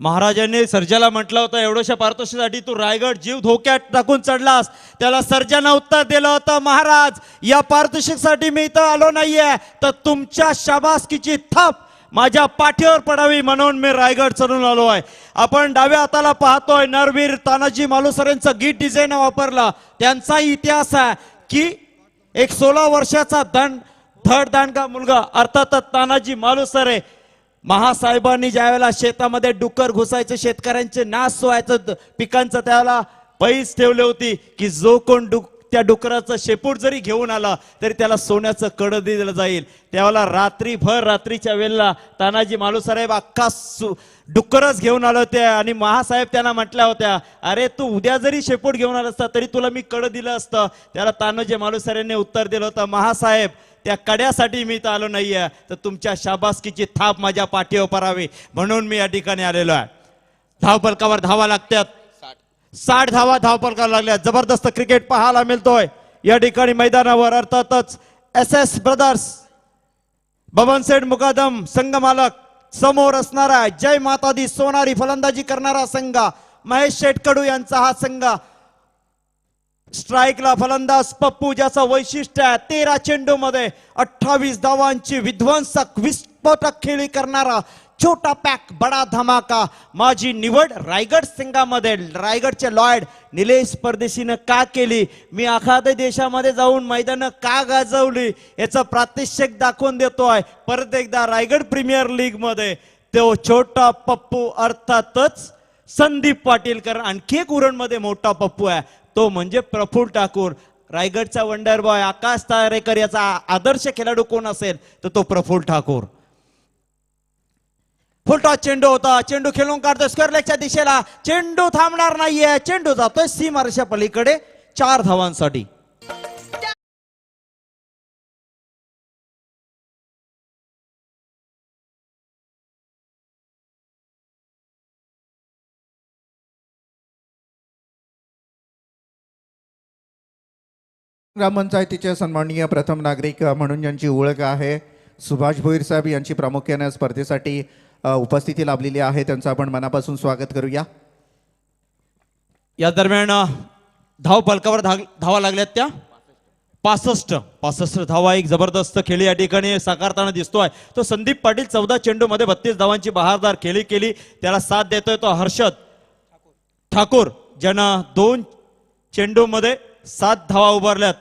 महाराजांनी सर्जाला म्हटलं होतं एवढ्याशा पारितोषिकासाठी तू रायगड जीव धोक्यात टाकून चढलास. त्याला सर्जानं उत्तर दिलं होतं, महाराज या पारितोषिकसाठी मी इथं आलो नाहीये, तर तुमच्या शाबासकीची थाप माझ्या पाठीवर पडावी म्हणून मी रायगड चढून आलो आहे. आपण डाव्या हाताला पाहतोय नरवीर तानाजी मालुसरेंचं गीत डिझाईन वापरला. त्यांचाही इतिहास आहे की एक 16 वर्षाचा धडदांडगा मुलगा, अर्थातच तानाजी मालुसरे, महासाहेबांनी ज्यावेळेला शेतामध्ये डुक्कर घुसायचे, शेतकऱ्यांचे नाश व्हायचं पिकांचं, त्यावेळेला पैस ठेवली होती की जो कोण त्या डुकराचं शेपूट जरी घेऊन आला तरी त्याला सोन्याचं कड दिलं जाईल. त्यावेळेला रात्रीच्या वेळेला तानाजी मालूसाहेब अख्खा डुक्करच घेऊन आले होते आणि महासाहेब त्यांना म्हटल्या होत्या, अरे तू उद्या जरी शेपूट घेऊन आला असता तरी तुला मी कड दिलं असतं. त्याला तानाजी मालूसाहेबांनी उत्तर दिलं होतं, महासाहेब त्या कड्यासाठी मी इथं आलो नाहीये, तर तुमच्या शाबासकीची थाप माझ्या पाठीवर परावी म्हणून मी या ठिकाणी आलेलो आहे. धावपलकावर धावा लागतात, 60 धावा धावपलकावर लागल्या. जबरदस्त क्रिकेट पाहायला मिळतोय या ठिकाणी मैदानावर. अर्थातच SS ब्रदर्स, बबनसेठ मुकादम संघ मालक, समोर असणारा जय माता दी सोनारी फलंदाजी करणारा संघ महेश शेठ कडू यांचा हा संघ. स्ट्राईकला फलंदाज पप्पू, ज्याचं वैशिष्ट्य आहे 13 चेंडू मध्ये 28 धावांची विध्वंसक विस्फोटक खेळी करणारा छोटा पॅक बडा धमाका. माझी निवड रायगड संघामध्ये. रायगडचे लॉर्ड निलेश परदेशीनं का केली, मी एखाद्या देशामध्ये जाऊन मैदानं का गाजवली याचं प्रात्यक्षिक दाखवून देतोय. परत एकदा रायगड प्रीमियर लीग मध्ये तो छोटा पप्पू, अर्थातच संदीप पाटीलकर. आणखी एक उरणमध्ये मोठा पप्पू आहे, तो म्हणजे प्रफुल्ल ठाकूर. रायगडचा वंडर बॉय आकाश तारेकर याचा आदर्श खेळाडू कोण असेल तर तो प्रफुल्ल ठाकूर. फुलटॉस चेंडू होता, चेंडू खेळून काढतोय स्क्वेअर लेगच्या दिशेला. चेंडू थांबणार नाहीये, चेंडू जातोय सीमारेषा पलीकडे 4 धावांसाठी. ग्रामपंचायतीचे सन्माननीय प्रथम नागरिक म्हणून ज्यांची ओळख आहे, सुभाष भोईर साहेब यांची प्रामुख्याने स्पर्धेसाठी उपस्थिती लाभलेली आहे, त्यांचं आपण मनापासून स्वागत करूया. या दरम्यान धावपलकावर धावा लागल्यात त्या 65 धावा. एक जबरदस्त खेळी या ठिकाणी साकारताना दिसतोय तो संदीप पाटील. 14 चेंडू मध्ये 32 धावांची बहारदार खेळी केली. त्याला साथ देतोय तो हर्षद ठाकूर, ज्यानं 2 चेंडू मध्ये 7 धावा उभारल्यात.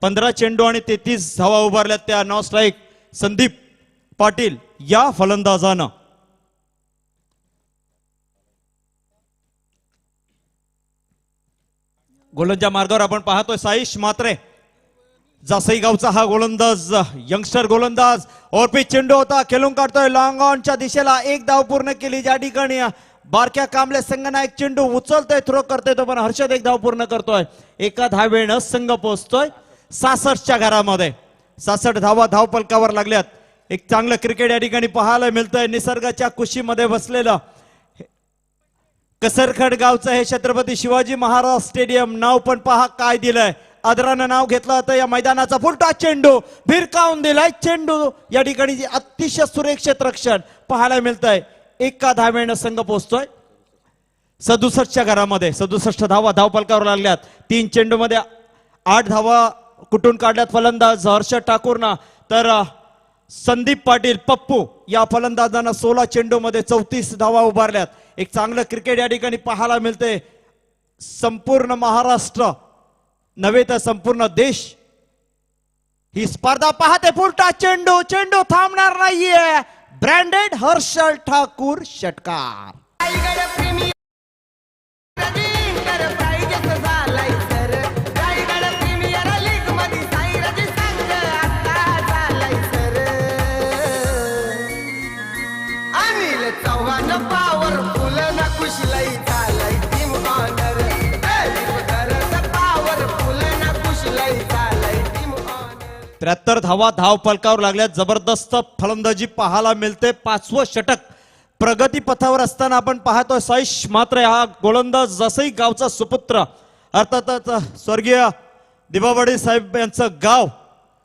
15 चेंडू आणि 33 धावा उभारल्यात त्या नॉन स्ट्राईक संदीप पाटील या फलंदाजानं. गोलंदाज मार्गावर आपण पाहतोय साईश मात्रे, जासई गावचा हा गोलंदाज, यंगस्टर गोलंदाज. ओरपी चेंडू होता, खेळून काढतोय लॉंग ऑनच्या दिशेला. 1 धाव पूर्ण केली. ज्या ठिकाणी बारक्या कांबळे संघनायक चेंडू उचलतोय, थ्रो करतोय, तो पण हर्षद 1 धाव पूर्ण करतोय. एका धावेनं संघ पोहोचतोय 66च्या घरामध्ये. 66 धावा धावपलकावर लागल्यात. एक चांगलं क्रिकेट या ठिकाणी पाहायला मिळतंय. निसर्गाच्या कुशीमध्ये बसलेलं कसरखड गावचं हे छत्रपती शिवाजी महाराज स्टेडियम. नाव पण पहा काय दिलंय, आदरानं नाव घेतलं होतं या मैदानाचा. फुलटॉस चेंडू भिरकावून दिलाय. चेंडू या ठिकाणी अतिशय सुरक्षित रक्षण पाहायला मिळतंय. एका धावेनं संघ पोहोचतोय 67च्या घरामध्ये. 67 धावा धावपलकावर लागल्यात. 3 चेंडू मध्ये 8 धावा कुठून काढल्यात फलंदाज हर्षद ठाकूरना, तर संदीप पाटील पप्पू या फलंदाजांना 16 चेंडू मध्ये 34 धावा उभारल्यात. एक चांगलं क्रिकेट या ठिकाणी पाहायला मिळते. संपूर्ण महाराष्ट्र नव्हे तर संपूर्ण देश ही स्पर्धा पाहते. फुलटॉस चेंडू, चेंडू थांबणार नाहीये. ब्रँडेड हर्षद ठाकूर षटकार. रायगड प्रीमियर जिंकणार पाहिजेच झालाय सर. रायगड प्रीमियर लीग मध्ये साईराज संघ आता झालाय सर. अनिल चव्हाण पॉवरफुल ना कुशलई झालाय टीम ऑनर. पॉवरफुल ना कुशलई झालाय टीम ऑनर. 73 धावा धावपलकावर लागल्यात. जबरदस्त फलंदाजी पाहायला मिळते. 5वं षटक प्रगती पथावर असताना आपण पाहतोय साईश मात्रे हा गोलंदाज, जसई गावचा सुपुत्र, अर्थातच स्वर्गीय दिबावडी साहेब यांचं गाव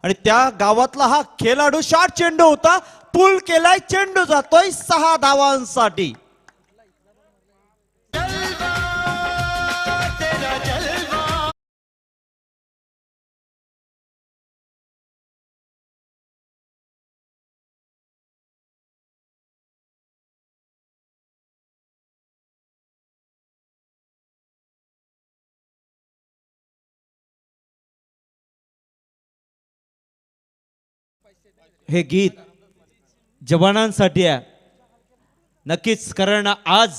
आणि त्या गावातला हा खेळाडू. शॉर्ट चेंडू होता, पूल केलाय, चेंडू जातोय 6 धावांसाठी. हे गीत जवानांसाठी आहे नक्कीच, कारण आज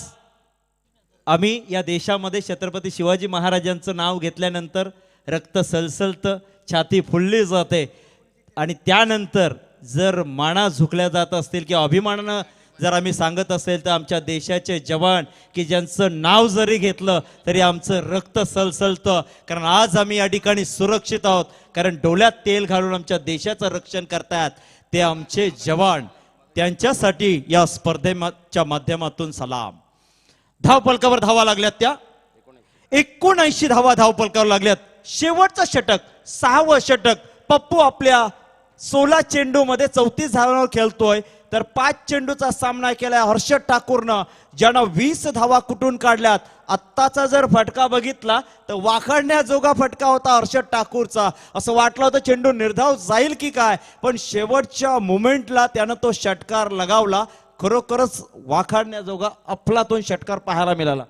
आम्ही या देशामध्ये छत्रपती शिवाजी महाराजांचं नाव घेतल्यानंतर रक्त सलसलतं, छाती फुलली जाते आणि त्यानंतर जर माना झुकल्या जात असतील किंवा अभिमानानं जर आम्ही सांगत असेल तर आमच्या देशाचे जवान की ज्यांचं नाव जरी घेतलं तरी आमचं रक्त सलसलतं, कारण आज आम्ही या ठिकाणी सुरक्षित आहोत, कारण डोळ्यात तेल घालून आमच्या देशाचं रक्षण करतात ते आमचे जवान. त्यांच्यासाठी या स्पर्धेच्या माध्यमातून सलाम. धावपलकावर धावा लागल्यात त्या 79 धावा धावपलकावर लागल्यात. शेवटचं षटक 6वं षटक. पप्पू आपल्या 16 चेंडूमध्ये 34 धावांवर खेळतोय, तर 5 चेंडूचा सामना केलाय हर्षद ठाकूरनं, ज्यानं 20 धावा कुठून काढल्यात. आत्ताचा जर फटका बघितला तर वाखाणण्याजोगा फटका होता हर्षद ठाकूरचा. असं वाटलं होतं चेंडू निर्धाव जाईल की काय, पण शेवटच्या मुमेंटला त्यानं तो षटकार लगावला. खरोखरच वाखाणण्याजोगा अफलातून षटकार पाहायला मिळाला.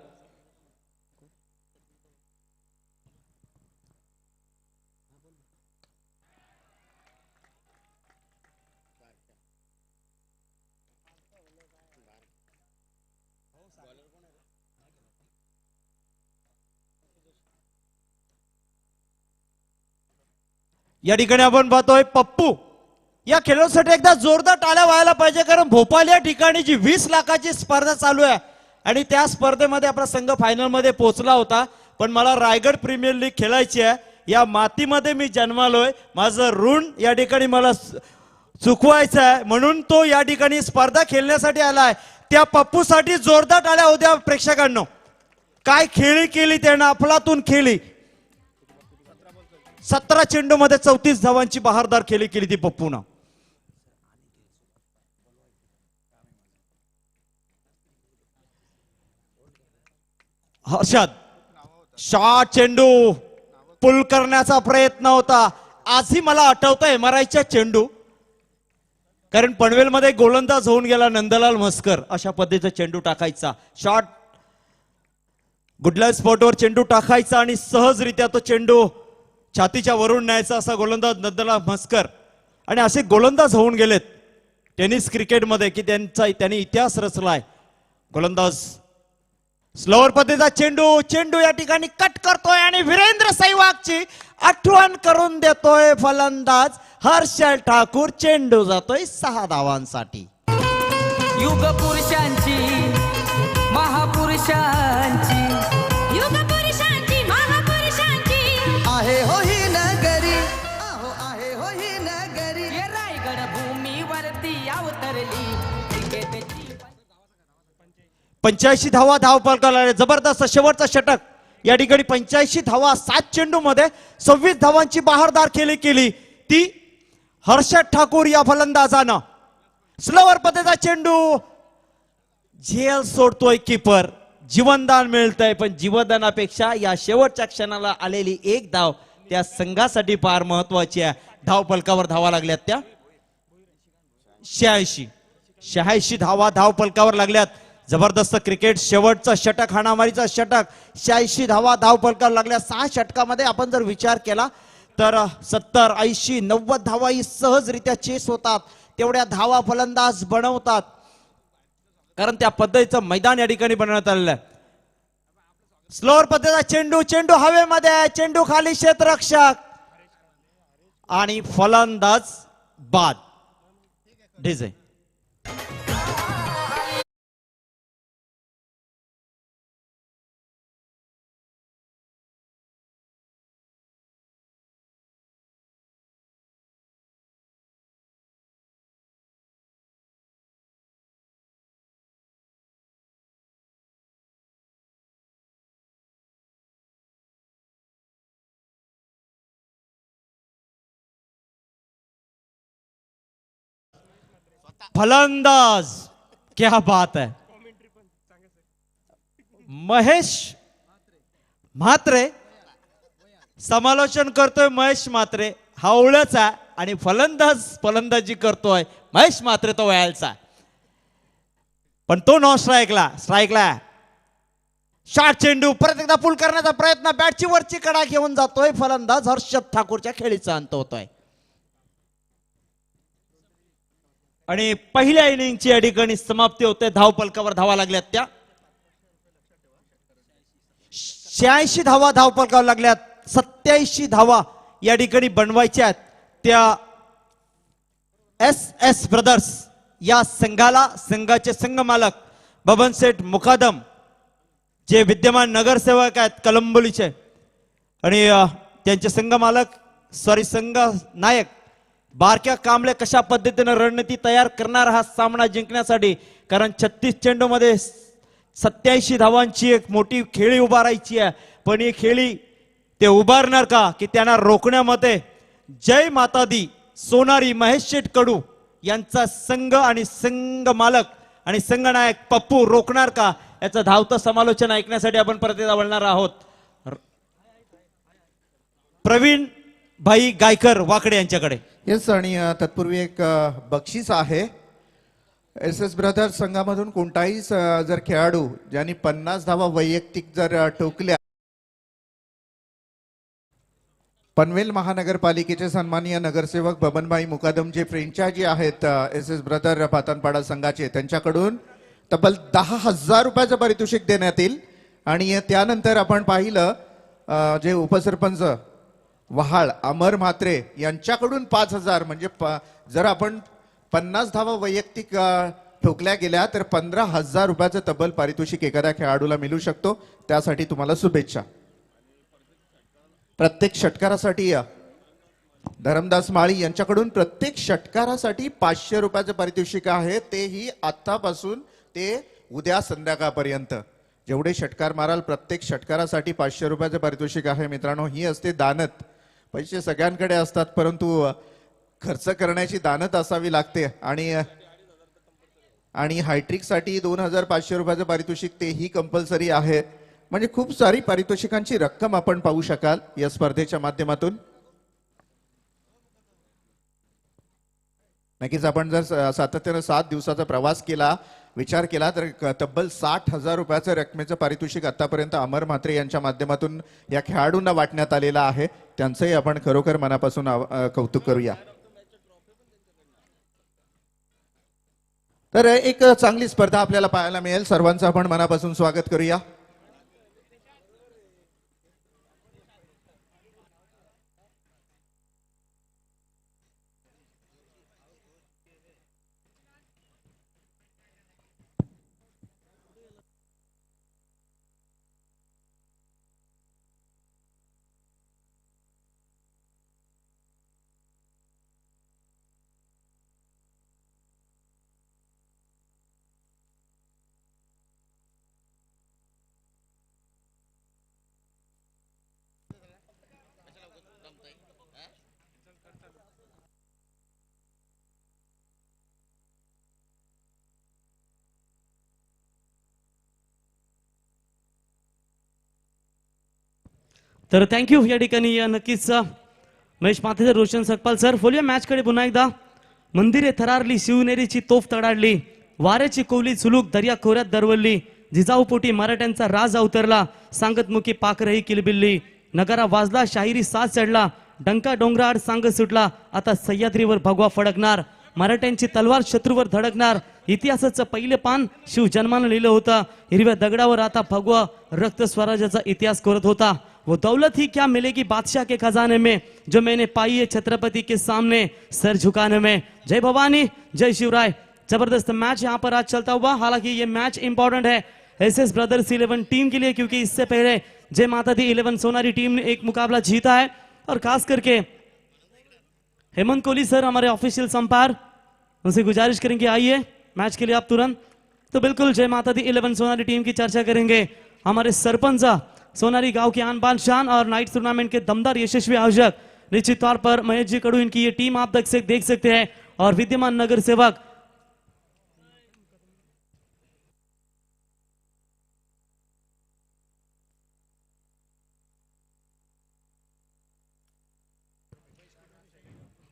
या ठिकाणी आपण पाहतोय पप्पू या खेळासाठी एकदा जोरदार टाळ्या व्हायला पाहिजे, कारण भोपाळ या ठिकाणी जी 20 लाखाची स्पर्धा चालू आहे आणि त्या स्पर्धेमध्ये आपला संघ फायनल मध्ये पोहोचला होता. पण मला रायगड प्रीमियर लीग खेळायची आहे, या मातीमध्ये मी जन्मालोय, माझं ऋण या ठिकाणी मला चुकवायचं आहे, म्हणून तो या ठिकाणी स्पर्धा खेळण्यासाठी आलाय. त्या पप्पूसाठी जोरदार टाळ्या होत्या प्रेक्षकांनो. काय खेळी केली त्यानं, अफलातून खेळी. 17 चेंडू मध्ये 34 धावांची बहारदार खेळी केली ती पप्पूनं. हर्षद शॉट चेंडू पुल करण्याचा प्रयत्न होता. आजही मला आठवतंय MRIच्या चेंडू, कारण पनवेलमध्ये गोलंदाज होऊन गेला नंदलाल म्हस्कर, अशा पद्धतीचा चेंडू टाकायचा. शॉट गुडलाईन स्पॉटवर चेंडू टाकायचा आणि सहजरित्या तो चेंडू छातीच्या वरून न्यायचा, असा गोलंदाज नंदलाल म्हस्कर. आणि असे गोलंदाज होऊन गेलेत टेनिस क्रिकेटमध्ये की त्यांनी इतिहास रचलाय. गोलंदाज स्लोअर पद्धतीचा चेंडू या ठिकाणी कट करतोय आणि वीरेंद्र सहवागची आठवण करून देतोय फलंदाज हर्षद ठाकूर. चेंडू जातोय 6 धावांसाठी. युग पुरुषांची महापुरुषांची आहे हो ही नगरी, आहो आहे हो ही नगरी. रायगड भूमीवरती अवतरली क्रिकेटची. 85 धावा धावपलकाला. जबरदस्त शेवटचा षटक. या ठिकाणी 85 धावा 7 चेंडू मध्ये 26 धावांची बहारदार खेळी केली ती हर्षद ठाकूर या फलंदाजानं. स्लोअर पद्धतीचा चेंडू झेल सोडतोय कीपर. जीवनदान मिळतंय, पण जीवनदानापेक्षा या शेवटच्या क्षणाला आलेली एक धाव त्या संघासाठी फार महत्वाची आहे. धावपलकावर धावा लागल्यात त्या 86 धावा धावपलकावर लागल्यात. जबरदस्त क्रिकेट. शेवटचं षटक, हाणामारीचा षटक. 86 धावा धावपलकावर लागल्या. 6 षटकामध्ये आपण जर विचार केला तर 70, 80, 90 धावा ही सहजरित्या चेस होतात. तेवढ्या धावा फलंदाज बनवतात, कारण त्या पद्धतीचं मैदान या ठिकाणी बनवण्यात आलेलं आहे. स्लोअर पद्धतीचा चेंडू हवेमध्ये आहे. चेंडू खाली क्षेत्ररक्षक आणि फलंदाज बाद. डिझे फलंदाज. क्या बात है. महेश म्हात्रे समालोचन करतोय. महेश म्हात्रे हावळच आहे आणि फलंदाजी करतोय महेश म्हात्रे, तो वयाचा. पण तो नॉन स्ट्राईकला शॉट चेंडू परत एकदा पुल करण्याचा प्रयत्न. बॅटची वरची कडा घेऊन जातोय फलंदाज हर्षद ठाकूरच्या खेळीचा अंत होतोय. आणि पहिल्या इनिंगची या ठिकाणी समाप्ती होते. धावपलकावर धावा लागल्यात त्या 86 धावा धावपलकावर लागल्यात. 87 धावा या ठिकाणी बनवायच्या आहेत. त्या एस ब्रदर्स या संघाला संघाचे संघ मालक बबन सेठ मुकादम जे विद्यमान नगरसेवक आहेत कलंबोलीचे आणि त्यांचे संघ मालक संघ नायक बारक्या कांबळे कशा पद्धतीने रणनीती तयार करणार हा सामना जिंकण्यासाठी. कारण 36 चेंडूमध्ये 87 धावांची एक मोठी खेळी उभारायची आहे. पण ही खेळी ते उभारणार का की त्यांना रोखण्यामध्ये जय माता दी सोनारी महेश शेठ कडू यांचा संघ आणि संघ मालक आणि संघ नायक पप्पू रोखणार का याचं धावतं समालोचन ऐकण्यासाठी आपण परत एकदा वळणार आहोत. प्रवीण भाई गायकर वाकडे यांच्याकडे. येस, आणि तत्पूर्वी एक बक्षीस आहे. एस ब्रदर्स संघामधून कोणताही जर खेळाडू ज्यांनी 50 धावा वैयक्तिक जर ठोकल्या, पनवेल महानगरपालिकेचे सन्माननीय नगरसेवक बबनभाई मुकादम जे फ्रेंचायझी आहेत एस ब्रदर पातनपाडा संघाचे, त्यांच्याकडून तब्बल 10,000 रुपयाचं पारितोषिक देण्यात येईल. आणि त्यानंतर आपण पाहिलं जे उपसरपंच वहाळ अमर म्हात्रे यांच्याकडून 5,000, म्हणजे जर आपण 50 धावा वैयक्तिक ठोकल्या गेल्या तर 15,000 रुपयाचं तब्बल पारितोषिक एखाद्या खेळाडूला मिळू शकतो. त्यासाठी तुम्हाला शुभेच्छा. प्रत्येक षटकारासाठी धरमदास माळी यांच्याकडून प्रत्येक षटकारासाठी 500 रुपयाचं पारितोषिक आहे. तेही आतापासून ते उद्या संध्याकाळपर्यंत जेवढे षटकार माराल प्रत्येक षटकारासाठी 500 रुपयाचं पारितोषिक आहे. मित्रांनो, ही असते दानत. पैसे सगळ्यांकडे असतात परंतु खर्च करण्याची दानत असावी लागते. आणि हायट्रिकसाठी 2,500 रुपयाचं पारितोषिक तेही कंपल्सरी आहे. म्हणजे खूप सारी पारितोषिकांची रक्कम आपण पाहू शकाल या स्पर्धेच्या माध्यमातून. नक्कीच आपण जर सातत्यानं 7 दिवसाचा प्रवास केला, विचार केला तर तब्बल 60,000 रुपयाचं रकमेचं पारितोषिक आतापर्यंत अमर म्हात्रे यांच्या माध्यमातून या खेळाडूंना वाटण्यात आलेलं आहे. त्यांचंही आपण खरोखर मनापासून कौतुक करूया. तर एक चांगली स्पर्धा आपल्याला पाहायला मिळेल. सर्वांचं आपण मनापासून स्वागत करूया. तर थँक्यू. या ठिकाणी नक्कीच महेश माथेर, रोशन सकपाल सर. बोलूया मॅचकडे पुन्हा एकदा. मंदिरे थरारली, शिवनेरीची तोफ तडाडली, वाऱ्याची कोवली चुलूक दर्या खोऱ्यात दरवळली, जिजाऊपोटी मराठ्यांचा राज अवतरला, सांगतमुखी पाखरही किलबिल्ली, नगारा वाजला, शाहिरी साथ चढला, डंका डोंगराआड सांग सुटला, आता सह्याद्रीवर भगवा फडकणार, मराठ्यांची तलवार शत्रूवर धडकणार, इतिहासाचं पहिले पान शिव जन्मानं लिहिलं होतं, हिरव्या दगडावर आता भगवा रक्त स्वराज्याचा इतिहास करत होता. वो दौलत ही क्या मिलेगी बादशाह के खजाने में, जो मैंने पाई है छत्रपति के सामने सर झुकाने में. जय भवानी, जय शिवराय. जबरदस्त मैच यहाँ पर आज चलता हुआ. हालांकि ये मैच इंपॉर्टेंट है एसएस ब्रदर्स 11 टीम के लिए, क्योंकि इससे पहले जय माता दी 11 सोनारी टीम ने एक मुकाबला जीता है. और खास करके हेमंत कोहली सर हमारे ऑफिशियल संपार, उनसे गुजारिश करेंगे आइए मैच के लिए आप तुरंत. तो बिल्कुल जय माता दी 11 सोनारी टीम की चर्चा करेंगे. हमारे सरपंच, सोनारी गांव के आन बान शान और नाइट टूर्नामेंट के दमदार यशस्वी आयोजक निश्चित तौर पर महेश जी कडू, इनकी ये टीम आप देख सकते हैं. और विद्यमान नगर सेवक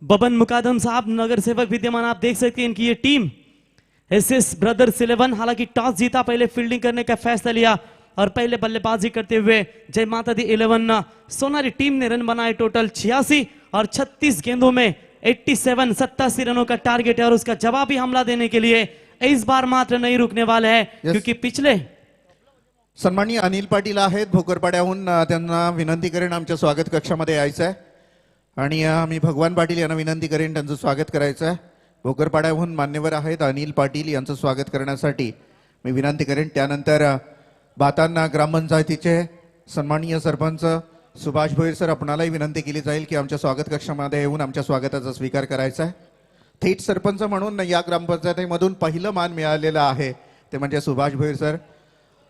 बबन मुकादम साहब, नगर सेवक विद्यमान आप देख सकते हैं. इनकी ये टीम एसएस ब्रदर्स 11. हालांकि टॉस जीता, पहले फील्डिंग करने का फैसला लिया और पहले बल्लेबाजी करते हुए जय माता दी 11 सोनारी टीम ने रन बनाए टोटल 86 और 36 गेंदों में 87 रनों का टारगेट है. और उसका जवाबी हमला देने के लिए इस बार मात्र नहीं रुकने वाले हैं, क्योंकि पिछले सन्माननीय अनिल पाटील आहेत भोकरपाड्याहून, त्यांना विनंती करेन आमच्या स्वागत कक्षामध्ये यायचं आहे. आणि मी भगवान पाटील यांना विनंती करेन त्यांचं स्वागत करायचं आहे. भोकरपाड्याहून मान्यवर आहेत अनिल पाटील यांचं स्वागत करण्यासाठी मी विनंती करेन. त्यानंतर बातांना ग्रामपंचायतीचे सन्माननीय सरपंच सुभाष भोईर सर, आपणालाही विनंती केली जाईल की आमच्या स्वागत कक्षामध्ये येऊन आमच्या स्वागताचा स्वीकार करायचा आहे. थेट सरपंच म्हणून या ग्रामपंचायतीमधून पहिलं मान मिळालेलं आहे ते म्हणजे Subhash Bhoir sir.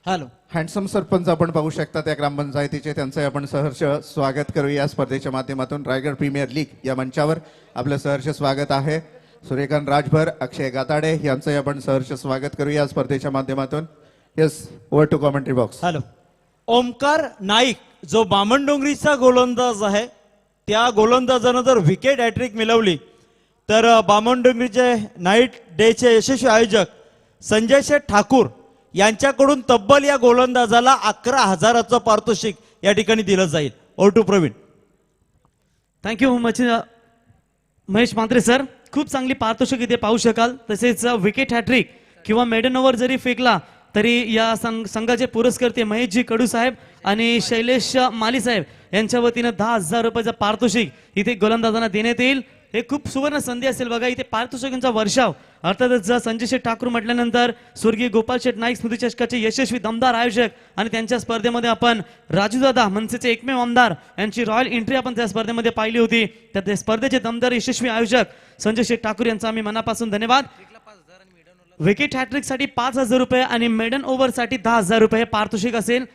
Hello. Handsome sarpanch आपण पाहू शकता त्या ग्रामपंचायतीचे, त्यांचं आपण सहर्ष स्वागत करूया या स्पर्धेच्या माध्यमातून. रायगड प्रीमियर लीग या मंचावर आपलं सहर्ष स्वागत आहे. सूर्यकांत राजभर, अक्षय गाताडे यांचंही आपण सहर्ष स्वागत करूया या स्पर्धेच्या माध्यमातून. Yes, over to commentary box. Hello. Omkar Naik जो बामणडोंगरीचा गोलंदाज आहे, त्या गोलंदाजानं जर विकेट हॅट्रिक मिळवली तर बामणडोंगरीचे नाईट डेचे यशस्वी आयोजक संजय शेठ ठाकूर यांच्याकडून तब्बल या गोलंदाजाला 11,000चं पारितोषिक या ठिकाणी दिलं जाईल. Over to Praveen. Thank you Mahesh Mhatre sir. खूप चांगली पारितोषिक इथे पाहू शकाल. तसेच विकेट हॅट्रिक किंवा मेडन ओव्हर जरी फेकला तरी या संघाचे पुरस्कर्ते महेशजी कडू साहेब आणि शैलेश माली साहेब यांच्या वतीनं 10,000 रुपयाचं पारितोषिक इथे गोलंदाजांना देण्यात येईल. हे खूप सुवर्ण संधी असेल बघा. इथे पारितोषिकांचा वर्षाव अर्थातच संजय शेठ ठाकूर म्हटल्यानंतर स्वर्गीय गोपाल शेठ नाईक स्मृती चषकाचे यशस्वी दमदार आयोजक आणि त्यांच्या स्पर्धेमध्ये आपण राजूदादा मनसेचे एकमेव आमदार यांची रॉयल एंट्री आपण त्या स्पर्धेमध्ये पाहिली होती. त्या स्पर्धेचे दमदार यशस्वी आयोजक संजय शेठ ठाकूर यांचा आम्ही मनापासून धन्यवाद. विकेट हॅट्रिक साठी 5,000 रुपये आणि मेडन ओव्हर साठी 10,000 रुपये पारितोषिक असेल.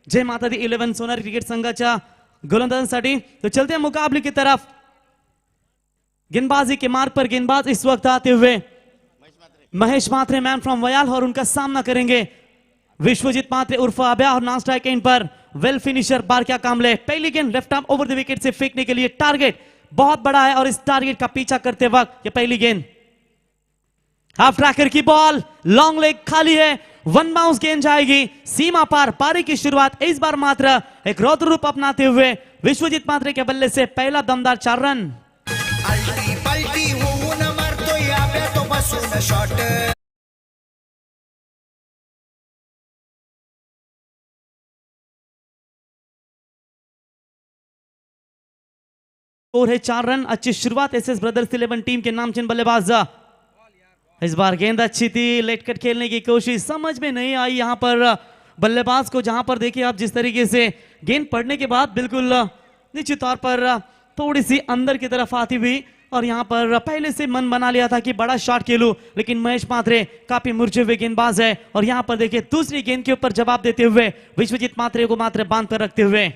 जय माता दी 11 सोनारी क्रिकेट संघाच्या गोलंदाजांसाठी. तो चलते हैं मुकाबले की तरफ. गेंदबाजी के मार्ग पर गेंदबाज इस वक्त आते हुए महेश मात्रे मैन फ्रॉम वयाल और उनका सामना करेंगे विश्वजीत मात्रे उर्फ अभ्या और नॉन स्ट्राइक एंड पर वेल फिनिशर बारक्या कामले. पहली गेंद left arm over the wicket से फेंकने के लिए टारगेट बहुत बड़ा है और इस टारगेट का पीछा करते वक्त ये पहली गेंद हाफ ट्रैकर की बॉल, लॉन्ग लेग खाली है, वन बाउंस गेंद जाएगी सीमा पार. पारी की शुरुआत इस बार मात्र एक रौद्र रूप अपनाते हुए विश्वजीत मात्रे के बल्ले से पहला दमदार 4 रन. अल्टी पलटी होऊन मारतोय आब्या तो बसून शॉट. और है 4 रन. अच्छी शुरुआत एसएस ब्रदर्स 11 टीम के नामचीन बल्लेबाज. इस बार गेंद अच्छी थी, लेट कट खेलने की कोशिश समझ में नहीं आई यहां पर बल्लेबाज को. जहां पर देखिए आप जिस तरीके से गेंद पड़ने के बाद बिल्कुल निश्चित तौर पर थोड़ी सी अंदर की तरफ आती हुई और यहां पर पहले से मन बना लिया था कि बड़ा शॉट खेलूं, लेकिन महेश मात्रे काफी मुरझे हुए गेंदबाज है. और यहां पर देखिए दूसरी गेंद के ऊपर जवाब देते हुए विश्वजीत मात्रे को मात्र बांध कर रखते हुए.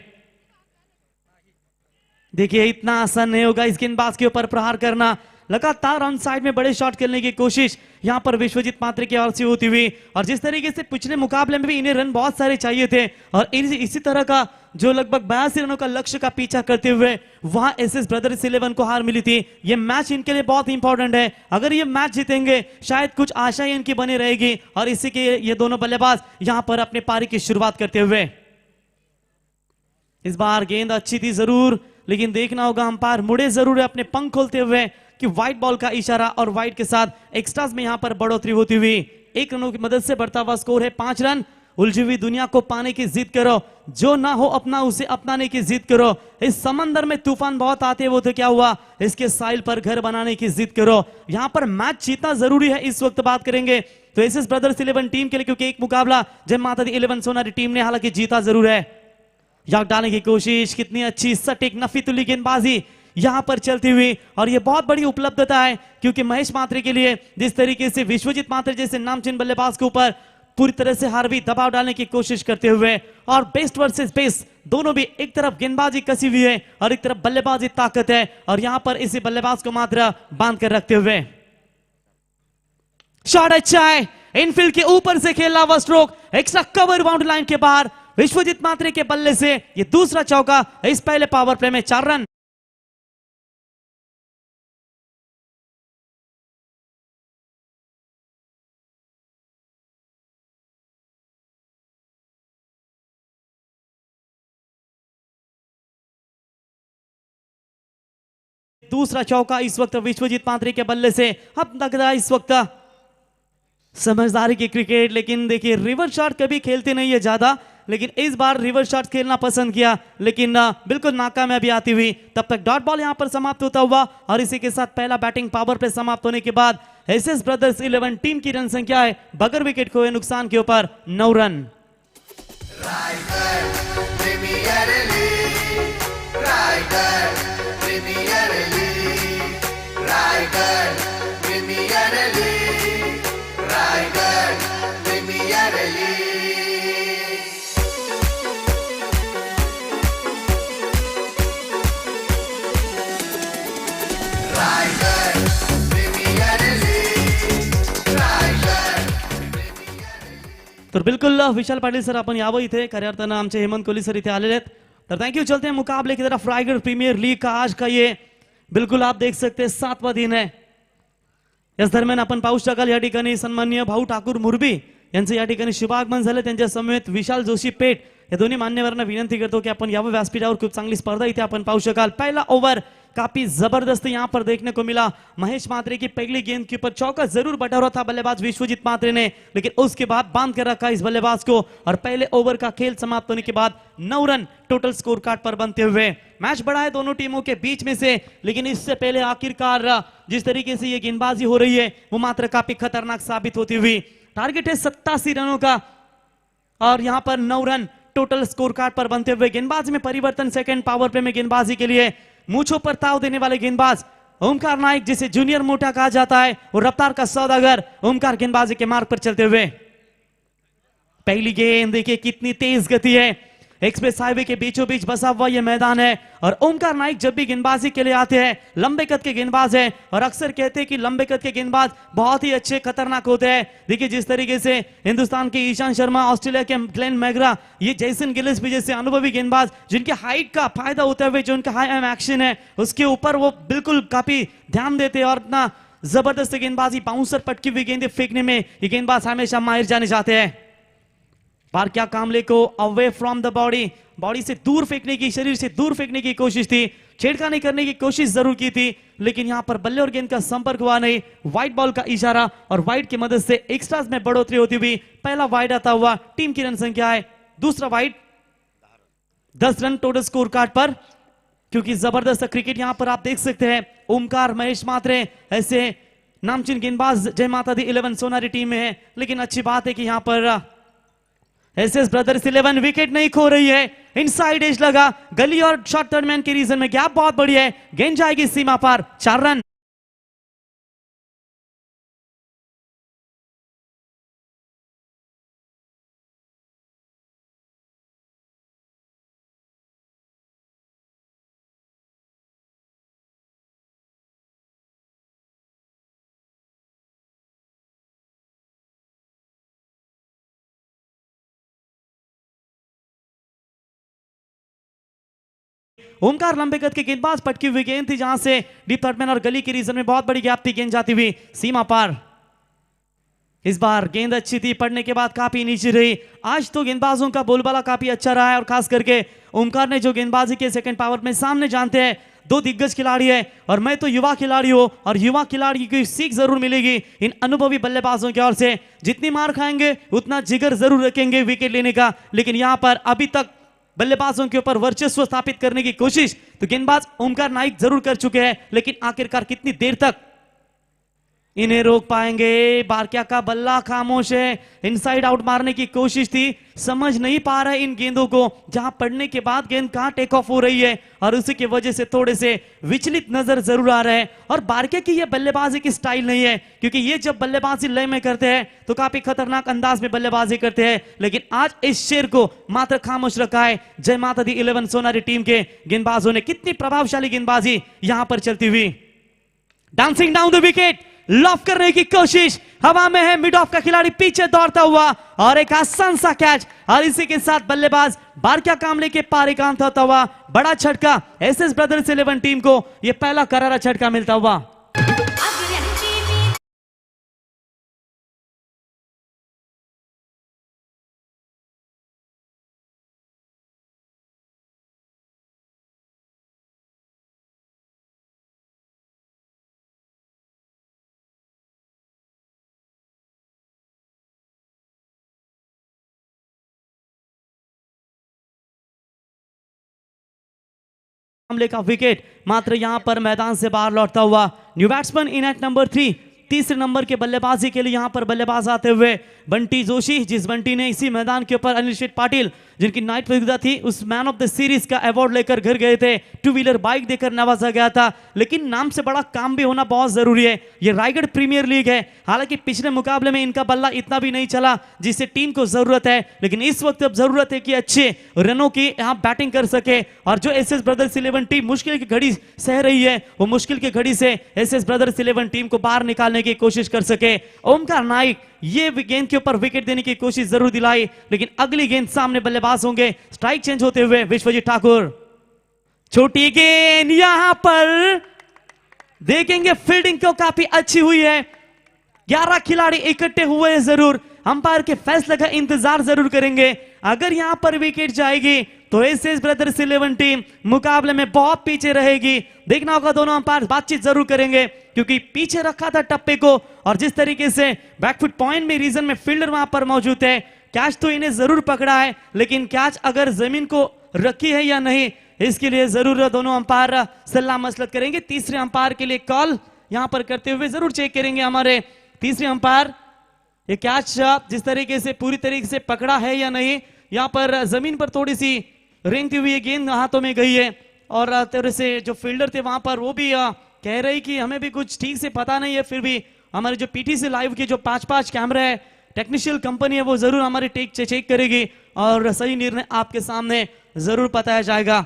देखिए इतना आसान नहीं होगा इस गेंदबाज के ऊपर प्रहार करना. लगातार ऑन साइड में बड़े शॉट खेलने की कोशिश यहां पर विश्वजीत मात्रे की ओर से होती हुई. और जिस तरीके से पिछले मुकाबले में भी इन्हें रन बहुत सारे चाहिए थे और इसी तरह का जो लगभग 82 रनों का लक्ष्य का पीछा करते हुए वहां एसएस ब्रदर्स 11 को हार मिली थी. ये मैच इनके लिए बहुत इंपॉर्टेंट है. अगर ये मैच जीतेंगे शायद कुछ आशा इनकी बनी रहेगी. और इसी के ये दोनों बल्लेबाज यहां पर अपने पारी की शुरुआत करते हुए. इस बार गेंद अच्छी थी जरूर, लेकिन देखना होगा अंपायर मुड़े जरूर है अपने पंख खोलते हुए कि व्हाइट बॉल का इशारा और व्हाइट के साथ एक्स्ट्रास में यहां पर बढ़ोतरी होती हुई. 1 रनों की मदद से बढ़ता हुआ स्कोर है 5 रन. उलझी हुई दुनिया को पाने की जिद करो, जो ना हो अपना उसे अपनाने की जिद करो. इस समंदर में तूफान बहुत आते हैं, वो तो क्या हुआ, इसके साइल पर घर बनाने की जिद करो. यहां पर मैच जीतना जरूरी है. इस वक्त बात करेंगे तो एसएस ब्रदर्स 11 टीम के लिए, क्योंकि एक मुकाबला जय माता दी 11 सोनारी टीम ने हालांकि जीता जरूर है. याक डालने की कोशिश, कितनी अच्छी सटीक नफीतुल्ली गेंदबाजी यहां पर चलती हुई. और यह बहुत बड़ी उपलब्धता है क्योंकि महेश मात्रे के लिए जिस तरीके से विश्वजीत मात्रे जैसे नामचीन बल्लेबाज के ऊपर पूरी तरह से हार्वी दबाव डालने की कोशिश करते हुए और बेस्ट वर्सेस बेस्ट दोनों भी, एक तरफ गेंदबाजी कसी हुई है और एक तरफ बल्लेबाजी ताकत है. और यहां पर इसी बल्लेबाज को मात्र बांध कर रखते हुए शॉट अच्छा है, इनफील्ड के ऊपर से खेला हुआ stroke, extra cover boundary line के बाहर. विश्वजीत मात्रे के बल्ले से यह दूसरा चौका इस पहले पावर प्ले में. 4 रन. दूसरा चौका इस वक्त विश्वजीत मात्रे के बल्ले से. अब लग रहा है इस वक्त समझदारी की क्रिकेट, लेकिन देखिए रिवर्स शॉट कभी खेलते नहीं है ज्यादा. लेकिन इस बार रिवर्स शॉट खेलना पसंद किया, लेकिन बिल्कुल नाकामयाबी आती हुई। तब तक डॉट बॉल यहां पर समाप्त होता हुआ और इसी के साथ पहला बैटिंग पावर पे समाप्त होने के बाद एसएस ब्रदर्स 11 टीम की रन संख्या है बगैर विकेट खोए नुकसान के ऊपर 9 रन। तर बिल्कुल विशाल पाटिल सर आपण यावं इथे, खऱ्या अर्थानं आमचे हेमंत कोहली सर इथे आलेले आहेत। तर थैंक यू। चलते हैं मुकाबले की तरफ। रायगढ़ प्रीमियर लीग का आज का ये बिल्कुल आप देख सकते हैं 7वां दिन है। याच दरम्यान आपण पाहू शकाल या ठिकाणी सन्माननीय भाऊ ठाकूर मुरबी यांचं या ठिकाणी शुभागमन झालं। त्यांच्या समवेत विशाल जोशी पेठ या दोन्ही मान्यवरांना विनंती करतो की आपण यावं व्यासपीठावर। खूप चांगली स्पर्धा इथे आपण पाहू शकाल। पहला ओवर काफी जबरदस्त यहां पर देखने को मिला। महेश मात्रे की पहली गेंद के ऊपर चौका जरूर बटोरा था बल्लेबाज विश्वजीत मात्रे ने, लेकिन उसके बाद बांध कर रखा इस बल्लेबाज को और पहले ओवर का खेल समाप्त होने के बाद 9 रन टोटल स्कोर कार्ड पर बनते हुए मैच बढ़ा है दोनों टीमों के बीच में से। लेकिन इससे पहले आखिरकार जिस तरीके से ये गेंदबाजी हो रही है वो मात्र काफी खतरनाक साबित होती हुई। टारगेट है 87 रनों का और यहां पर 9 रन टोटल स्कोर कार्ड पर बनते हुए गेंदबाजी में परिवर्तन। सेकंड पावर प्ले में गेंदबाजी के लिए मूंछों पर ताव देने वाले गेंदबाज ओमकार नाइक, जिसे जूनियर मोटा कहा जाता है, और रफ्तार का सौदागर ओमकार गेंदबाजी के मार्ग पर चलते हुए पहली गेंद देखिए कितनी तेज गति है। एक्सप्रेस हाईवे के बीचों बीच बसा हुआ यह मैदान है और ओमकार नाइक जब भी गेंदबाजी के लिए आते हैं लंबे कद के गेंदबाज हैं और अक्सर कहते हैं कि लंबे कद के गेंदबाज बहुत ही अच्छे खतरनाक होते हैं। देखिए जिस तरीके से हिंदुस्तान के ईशान शर्मा, ऑस्ट्रेलिया के ग्लेन मैग्रा, ये जैसन गिलिस भी जैसे अनुभवी गेंदबाज जिनके हाइट का फायदा होता है, जो उनका हाई एम एक्शन है उसके ऊपर वो बिल्कुल काफी ध्यान देते हैं और इतना जबरदस्त गेंदबाजी बाउंसर पटकी हुई गेंदें फेंकने में ये गेंदबाज हमेशा माहिर जाने जाते हैं। पारक्या कामले को अवे फ्रॉम द बॉडी से दूर फेंकने की, शरीर से दूर फेंकने की कोशिश थी, छेड़खानी करने की कोशिश जरूर की थी, लेकिन यहां पर बल्ले और गेंद का संपर्क हुआ नहीं। वाइड बॉल का इशारा और वाइड की मदद से एक्स्ट्रास में बढ़ोतरी होती हुई पहला वाइड आता हुआ। टीम की रन संख्या है दूसरा wide, 10 run total score card पर। क्योंकि जबरदस्त क्रिकेट यहां पर आप देख सकते हैं। ओमकार, महेश मात्रे ऐसे नामचीन गेंदबाज जय माता दी 11 सोनारी टीम में है, लेकिन अच्छी बात है कि यहां पर एसएस ब्रदर्स 11 विकेट नहीं खो रही है। इनसाइड एज लगा, गली और शॉर्ट थर्ड मैन के रीजन में गैप बहुत बड़ी है, गेंद जाएगी सीमा पार, 4 रन। ओमकार लंबे कद के गेंदबाज, पटकी हुई गेंद थी जहां से डीप थर्ड मैन और गली के रीजन में बहुत बड़ी गैप थी, गेंद जाती हुई सीमा पार। इस बार गेंद अच्छी थी, पड़ने के बाद काफी नीचे रही। आज तो गेंदबाजों का बोलबाला काफी अच्छा रहा है और खास करके ओमकार ने जो गेंदबाजी के सेकंड पावर में सामने जानते हैं दो दिग्गज खिलाड़ी है और मैं तो युवा खिलाड़ी हूं और युवा खिलाड़ी की सीख जरूर मिलेगी इन अनुभवी बल्लेबाजों की ओर से। जितनी मार खाएंगे उतना जिगर जरूर रखेंगे विकेट लेने का, लेकिन यहां पर अभी तक बल्लेबाजों के ऊपर वर्चस्व स्थापित करने की कोशिश तो गेंदबाज ओमकार नाइक जरूर कर चुके हैं, लेकिन आखिरकार कितनी देर तक इन्हें रोक पाएंगे। बारक्या का बल्ला खामोश है, इनसाइड आउट मारने की कोशिश थी, समझ नहीं पा रहे इन गेंदों को, जहां पड़ने के बाद गेंद कहां टेक ऑफ हो रही है और उसी की वजह से थोड़े से विचलित नजर जरूर आ रहे हैं। और बारक्या की यह बल्लेबाजी की स्टाइल नहीं है, क्योंकि ये जब बल्लेबाजी लय में करते हैं तो काफी खतरनाक अंदाज में बल्लेबाजी करते हैं, लेकिन आज इस शेर को मात्र खामोश रखा है जय माता दी 11 सोनारी टीम के गेंदबाजों ने। कितनी प्रभावशाली गेंदबाजी यहां पर चलती हुई, dancing down the wicket, loaf करने की कोशिश, हवा में है मिड ऑफ का खिलाड़ी पीछे दौड़ता हुआ और एक आसान सा कैच और इसी के साथ बल्लेबाज बारक्या कामले के पार एकांत होता हुआ बड़ा झटका एसएस ब्रदर्स 11 टीम को यह पहला करारा झटका मिलता हुआ। मामले का विकेट मात्र यहां पर मैदान से बाहर लौटता हुआ। New batsman in at number 3, तीसरे नंबर के बल्लेबाजी के लिए यहां पर बल्लेबाज आते हुए बंटी जोशी, जिस बंटी ने इसी मैदान के ऊपर अनिल शेठ पाटिल जिनकी नाइट प्रतियोगिता थी उस मैन ऑफ द सीरीज का अवार्ड लेकर घर गए थे। 2 व्हीलर बाइक देकर नवाजा गया था। लेकिन नाम से बड़ा काम भी होना बहुत जरूरी है। ये रायगढ़ प्रीमियर लीग है। हालांकि पिछले मुकाबले में इनका बल्ला इतना भी नहीं चला जिससे टीम को जरूरत है, लेकिन इस वक्त अब जरूरत है कि अच्छे रनों की यहाँ बैटिंग कर सके। और जो एसएस ब्रदर्स 11 टीम मुश्किल की घड़ी सह रही है, वो मुश्किल की घड़ी से एसएस ब्रदर्स 11 टीम को बाहर निकालने की कोशिश कर सके। ओमकार नाइक ये गेंद के ऊपर विकेट देने की कोशिश जरूर दिलाई, लेकिन अगली गेंद सामने बल्लेबाज होंगे। स्ट्राइक चेंज होते हुए विश्वजीत ठाकुर, छोटी गेंद यहां पर देखेंगे। फील्डिंग को काफी अच्छी हुई है। 11 खिलाड़ी इकट्ठे हुए हैं जरूर। अंपायर के फैसले का इंतजार जरूर करेंगे। अगर यहां पर विकेट जाएगी तो एसएस ब्रदर्स 11 टीम मुकाबले में बहुत पीछे रहेगी। देखना होगा, दोनों अंपायर बातचीत जरूर करेंगे क्योंकि पीछे रखा था टप्पे को, और जिस तरीके से बैकफुट पॉइंट में रीजन में फील्डर वहां पर मौजूद है, कैच तो इन्हें जरूर पकड़ा है, लेकिन कैच अगर जमीन को रखी है या नहीं इसके लिए जरूर दोनों अंपायर सलाह मसलत करेंगे। तीसरे अंपायर के लिए कॉल यहां पर करते हुए जरूर चेक करेंगे हमारे तीसरे अंपायर, ये कैच जिस तरीके से पूरी तरीके से पकड़ा है या नहीं। यहां पर जमीन पर थोड़ी सी रेंगती हुई गेंद हाथों में गई है, और तरह से जो फील्डर थे वहां पर वो भी कह रहे कि हमें भी कुछ ठीक से पता नहीं है। फिर भी हमारे जो पीटीसी लाइव के जो 5-5 कैमरे है, टेक्निशियल कंपनी है, वो जरूर हमारे टेक चेक करेगी और सही निर्णय आपके सामने जरूर बताया जाएगा।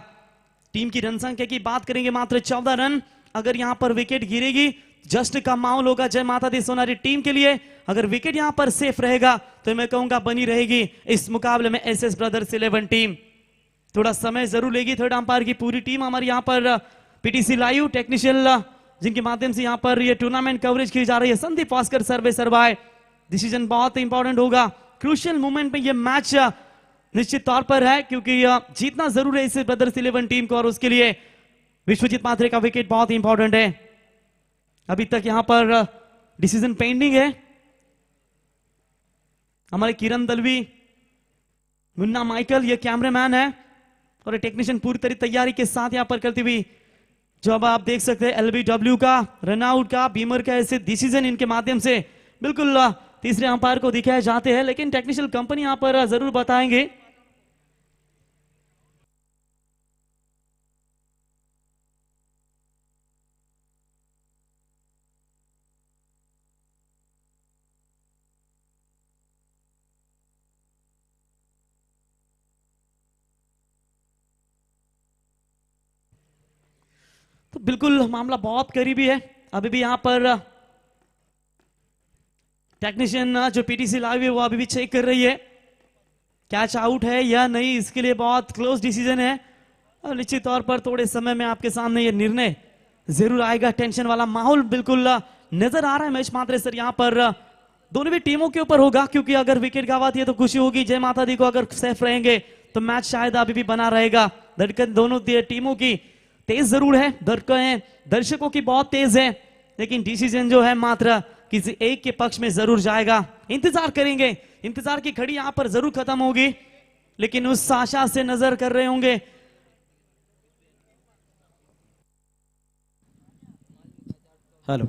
टीम की रन संख्या की बात करेंगे, मात्र 14 रन। अगर यहां पर विकेट गिरेगी जस्ट का माहौल होगा जय माता दी सोनारी टीम के लिए। अगर विकेट यहां पर सेफ रहेगा तो मैं कहूंगा बनी रहेगी इस मुकाबले में एसएस ब्रदर्स 11 टीम। थोड़ा समय जरूर लेगी थर्ड अंपायर की पूरी टीम हमारी यहां पर पीटीसी लाइव टेक्नीशियल जिनके माध्यम से यहां पर ये टूर्नामेंट कवरेज की जा रही है। संदीप भास्कर सर्वे सरवाए, डिसीजन बहुत इंपॉर्टेंट होगा। क्रूशियल मोमेंट में ये मैच निश्चित तौर पर है क्योंकि जीतना जरूर है इस ब्रदर्स 11 टीम को, और उसके लिए विश्वजीत मात्रे का विकेट बहुत इंपॉर्टेंट है। अभी तक यहां पर डिसीजन पेंडिंग है। हमारे किरण दलवी, मुन्ना माइकल ये कैमरामैन है और टेक्नीशियन पूरी तरह तैयारी के साथ यहां पर करती हुई, जो अब आप देख सकते हैं एलबीडब्ल्यू का, रनआउट का, बीमर का, ऐसे डिसीजन इनके माध्यम से बिल्कुल तीसरे अंपायर को दिखाए जाते हैं, लेकिन टेक्निशियल कंपनी यहां पर जरूर बताएंगे। तो बिल्कुल मामला बहुत करीबी है। अभी भी यहां पर टेक्नीशियन जो पीटीसी लाइव है वो अभी भी चेक कर रही है कैच आउट है या नहीं, इसके लिए बहुत क्लोज डिसीजन है और निश्चित तौर पर थोड़े समय में आपके सामने ये निर्णय जरूर आएगा। टेंशन वाला माहौल बिल्कुल नजर आ रहा है मैच मात्र सर यहाँ पर दोनों भी टीमों के ऊपर होगा, क्योंकि अगर विकेट गवाती है तो खुशी होगी जय माता दी को, अगर सेफ रहेंगे तो मैच शायद अभी भी बना रहेगा। धड़कन दोनों टीमों की तेज जरूर है, धड़कन दर्शकों की बहुत तेज है, लेकिन डिसीजन जो है मात्र किसी एक के पक्ष में जरूर जाएगा। इंतजार करेंगे, इंतजार की घड़ी यहां पर जरूर खत्म होगी, लेकिन उस आशा से नजर कर रहे होंगे। हॅलो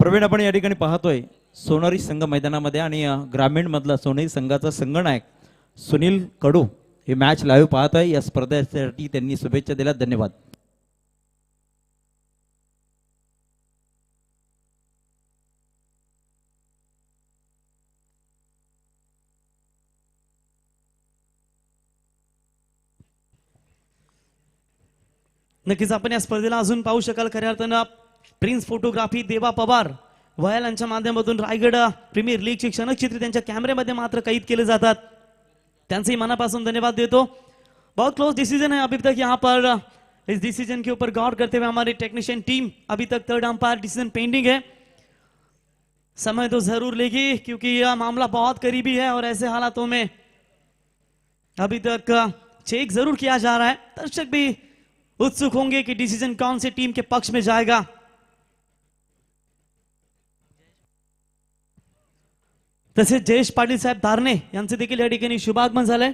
प्रवीण, आपण या ठिकाणी पाहतोय सोनारी संघ मैदानामध्ये आणि ग्रामीण मधला सोनारी संघाचा संघनायक सुनील कडू हे मॅच लाईव्ह पाहतोय। या स्पर्धेसाठी त्यांनी शुभेच्छा दिल्या, धन्यवाद। नक्कीच आपण या स्पर्धेला अजून पाहू शकाल खऱ्या अर्थानं प्रिन्स फोटोग्राफी देवा पवार वयाल यांच्या माध्यमातून रायगड प्रीमियर लीगची क्षणक चित्रे त्यांच्या कॅमेऱ्यामध्ये मात्र कैद केले जातात, त्यांचेही मनापासून धन्यवाद देतो। बहुत क्लोज डिसीजन है अभी तक यहाँ पर। इस डिसीजन के ऊपर गौर करते हुए हमारी टेक्नीशियन टीम अभी तक थर्ड अंपायर डिसीजन पेंडिंग है। समय तो जरूर लेगी क्योंकि यह मामला बहुत करीबी है और ऐसे हालातों में अभी तक चेक जरूर किया जा रहा है। दर्शक भी उत्सुक होंगे कि डिसीजन कौन सी टीम के पक्ष में जाएगा। तसेच जयेश पाटील साहेब धारणे यांचे देखील या ठिकाणी शुभागमन झालंय,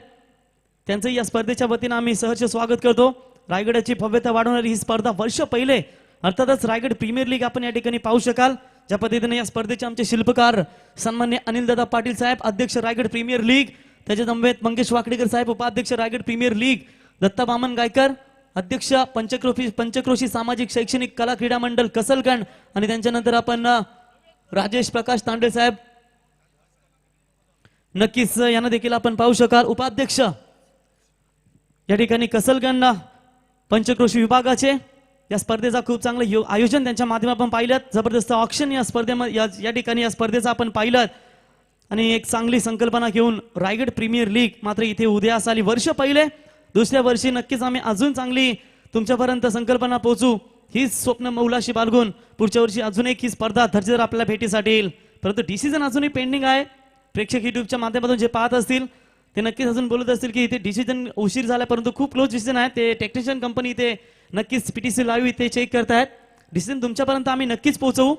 त्यांचं या स्पर्धेच्या वतीने आम्ही सहर्ष स्वागत करतो। रायगडाची भव्यता वाढवणारी ही स्पर्धा वर्ष पहिले अर्थातच रायगड प्रीमियर लीग आपण या ठिकाणी पाहू शकाल. ज्या पद्धतीने या स्पर्धेचे आमचे शिल्पकार सन्मान्य अनिलदादा पाटील साहेब, अध्यक्ष रायगड प्रीमियर लीग, त्याच्या समवेत मंगेश वाकडेकर साहेब, उपाध्यक्ष रायगड प्रीमियर लीग, दत्ता बामन गायकर, अध्यक्ष पंचक्रोशी सामाजिक शैक्षणिक कला क्रीडा मंडळ कसलगण, आणि त्यांच्यानंतर आपण राजेश प्रकाश तांडे साहेब नक्कीच यांना देखील आपण पाहू शकाल. उपाध्यक्ष या ठिकाणी कसलगण पंचक्रोशी विभागाचे. या स्पर्धेचा खूप चांगलं आयोजन त्यांच्या माध्यमातून पाहिलं. जबरदस्त ऑक्शन या स्पर्धेमध्ये या ठिकाणी या स्पर्धेचा आपण पाहिलं आणि एक चांगली संकल्पना घेऊन रायगड प्रीमियर लीग मात्र इथे उदयास आली वर्ष पहिले. दुसऱ्या वर्षी नक्कीच आम्ही अजून चांगली तुमच्यापर्यंत संकल्पना पोहोचू ही स्वप्न मौलाशी बाळगून पुढच्या वर्षी अजून एक ही स्पर्धा दर्जेदार आपल्या भेटीसाठी येईल. परंतु डिसिजन अजूनही पेंडिंग आहे. प्रेक्षक युट्यूबच्या माध्यमातून जे पाहत असतील ते नक्कीच अजून बोलत असतील की इथे डिसिजन उशीर झाला, परंतु खूप क्लोज डिसिजन आहे. ते टेक्निशियन कंपनी इथे नक्कीच पीटीसी लाईव्ह इथे चेक करतायत. डिसिजन तुमच्यापर्यंत आम्ही नक्कीच पोहोचवू.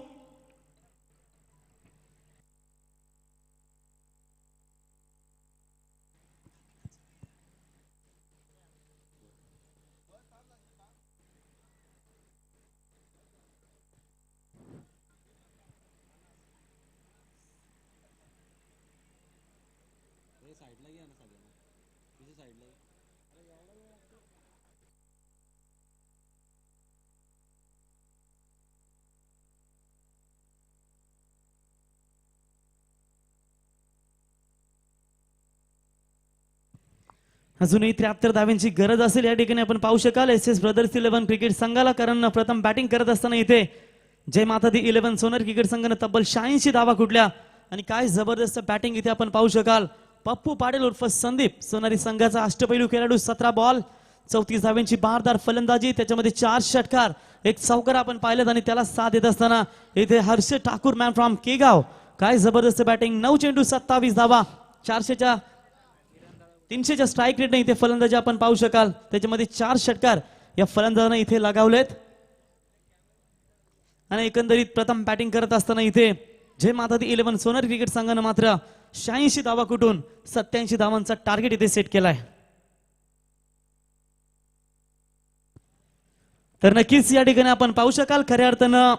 अजूनही 73 धाव्यांची गरज असेल या ठिकाणी आपण पाहू शकाल SS ब्रदर्स 11 क्रिकेट संघाला, कारण प्रथम बॅटिंग करत असताना इथे जय माता दी 11 सोनर क्रिकेट संघाने तब्बल 86 धावा कुठल्या आणि काय जबरदस्त बॅटिंग इथे आपण पाहू शकाल. पप्पू पाटील उर्फ संदीप सोनारी संघाचा अष्टपैलू खेळाडू. 17 बॉल 34 धाव्यांची बहारदार फलंदाजी, त्याच्यामध्ये 4 षटकार, एक चौकार आपण पाहिलं आणि त्याला साथ देत असताना इथे हर्ष ठाकूर मॅन फ्रॉम केगाव. काय जबरदस्त बॅटिंग. 9 चेंडू 27 धावा, 300च्या स्ट्राईक रेटने इथे फलंदाजी आपण पाहू शकाल. त्याच्यामध्ये 4 षटकार या फलंदाजाने इथे लगावलेत आणि एकंदरीत प्रथम बॅटिंग करत असताना इथे जय माता दी 11 सोनर क्रिकेट संघाने मात्र 86 धावा कुठून 87 धावांचा टार्गेट इथे सेट केलाय. तर नक्कीच या ठिकाणी आपण पाहू शकाल खऱ्या अर्थानं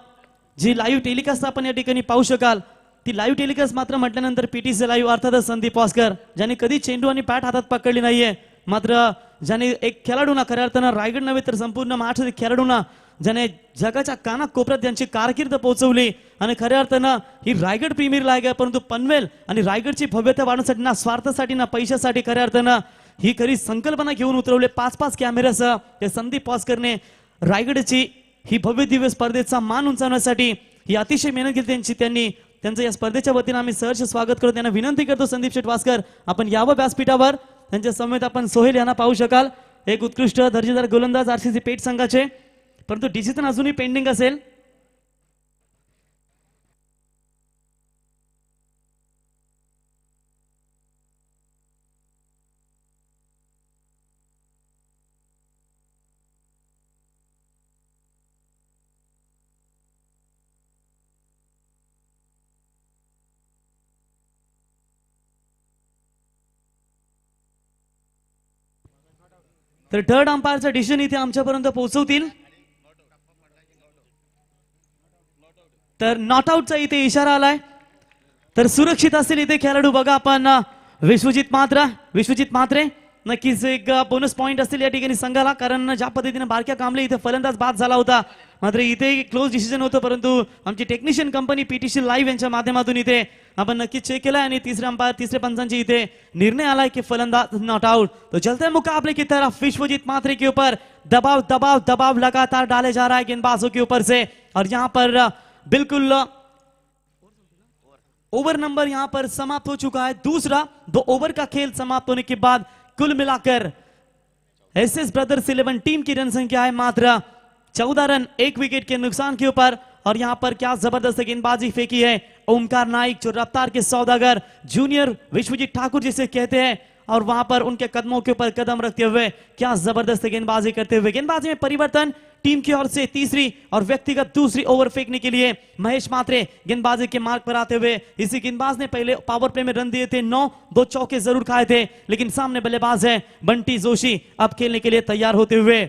जी लाईव्ह टेलिकास्ट आपण या ठिकाणी पाहू शकाल ती लाईव्ह टेलिकास्ट मात्र म्हटल्यानंतर पीटीसी लाईव्ह अर्थातच संदीप वास्कर ज्याने कधी चेंडू आणि बॅट हातात पकडली नाहीये, मात्र ज्याने एक खेळाडूंना खऱ्या अर्थानं रायगड नव्हे तर संपूर्ण महाराष्ट्रातील खेळाडूंना ज्याने जगाच्या कानाकोपऱ्यात त्यांची कारकीर्द पोहोचवली आणि खऱ्या अर्थानं ही रायगड प्रीमियर लीग आहे, परंतु पनवेल आणि रायगडची भव्यता वाढवण्यासाठी ना स्वार्थासाठी ना पैशासाठी खऱ्या अर्थानं ही खरी संकल्पना घेऊन उतरवले 5-5 कॅमेऱ्यासह ते संदीप वास्करने रायगडची ही भव्य दिव्य स्पर्धेचा मान उंचावण्यासाठी ही अतिशय मेहनत घेतली. त्यांचं या स्पर्धेच्या वतीने आम्ही सहर्ष स्वागत करतो. त्यांना विनंती करतो संदीप शेठ वास्कर आपण यावं व्यासपीठावर. त्यांच्या समवेत आपण सोहेल यांना पाहू शकाल, एक उत्कृष्ट दर्जेदार गोलंदाज RCC पेठ संघाचे, परंतु डिसिजन अजूनही पेंडिंग असेल. तर थर्ड अंपायरचं डिसिजन इथे आमच्यापर्यंत पोहोचवतील. तर नॉट आउटचा इथे इशारा आलाय. तर सुरक्षित असेल इथे खेळाडू. बघा आपण विश्वजित म्हात्रे नक्कीच एक बोनस पॉइंट असेल या ठिकाणी संघाला, कारण ज्या पद्धतीने बारक्या कांबळे इथे फलंदाज बाद झाला होता, मात्र इथे क्लोज डिसिजन होतं, परंतु आमची टेक्निशियन कंपनी पीटीसी लाईव्ह यांच्या माध्यमातून इथे आपण नक्कीच चेक केलाय आणि तिसरे पंचांची इथे निर्णय आलाय की फलंदाज नॉट आउट. तो चलते मुकाबले की तरफ विश्वजीत म्हात्रे के ऊपर दबाव लगातार डाले जा रहा है गेंदबाजों के ऊपर से, और यहाँ पर बिल्कुल ओवर नंबर यहाँ पर समाप्त हो चुका है. दूसरा 2 ओवर का खेल समाप्त होने के बाद कुल मिलाकर SS ब्रदर्स 11 टीम की रन संख्या है मात्र 14 रन 1 विकेट के नुकसान के ऊपर. और यहाँ पर क्या जबरदस्त गेंदबाजी फेंकी है ओमकार नाइक, जो रफ्तार के सौदागर जूनियर विश्वजीत ठाकुर जिसे कहते हैं, और वहां पर उनके कदमों के ऊपर कदम रखते हुए क्या जबरदस्त गेंदबाजी करते हुए. गेंदबाजी में परिवर्तन टीम की ओर से तीसरी और व्यक्तिगत दूसरी ओवर फेंकने के लिए महेश म्हात्रे गेंदबाजी के मार्ग पर आते हुए. इसी गेंदबाज ने पहले पावर प्ले में रन दिए थे 9, 2 चौके जरूर खाए थे, लेकिन सामने बल्लेबाज है बंटी जोशी अब खेलने के लिए तैयार होते हुए.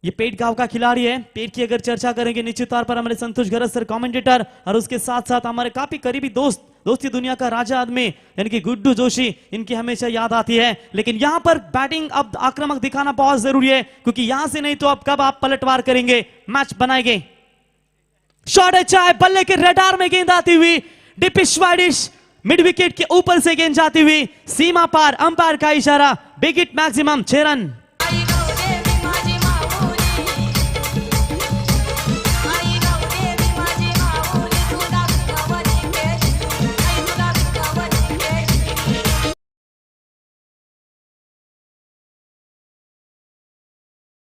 ये पेट गांव का खिलाड़ी है। पेट की अगर चर्चा करेंगे निश्चित तौर पर हमारे संतोष गरज सर कमेंटेटर और उसके साथ साथ हमारे काफी करीबी दोस्त, दोस्ती दुनिया का राजा आदमी यानी कि गुड्डू जोशी, इनकी हमेशा याद आती है। लेकिन यहां पर बैटिंग अब आक्रामक दिखाना बहुत जरूरी है, क्योंकि यहां से नहीं तो अब कब आप पलटवार करेंगे, मैच बनाएंगे। शॉट अच्छा है, बल्ले के रडार में गेंद आती हुई डिपिश वाइडिश, मिड विकेट के ऊपर से गेंद जाती हुई सीमा पार, अंपायर का इशारा, बिग हिट मैक्सिमम 6 रन।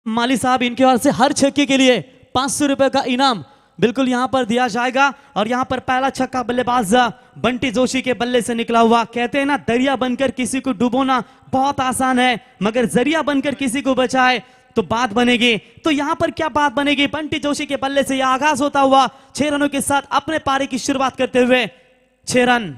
माली साहब इनके ओर से हर छक्के के लिए 500 रुपए का इनाम बिल्कुल यहां पर दिया जाएगा। और यहां पर पहला छक्का बल्लेबाज बंटी जोशी के बल्ले से निकला हुआ। कहते हैं ना, दरिया बनकर किसी को डुबोना बहुत आसान है, मगर जरिया बनकर किसी को बचाए तो बात बनेगी। तो यहां पर क्या बात बनेगी, बंटी जोशी के बल्ले से यह आगाज होता हुआ 6 रनों के साथ अपने पारी की शुरुआत करते हुए 6 रन।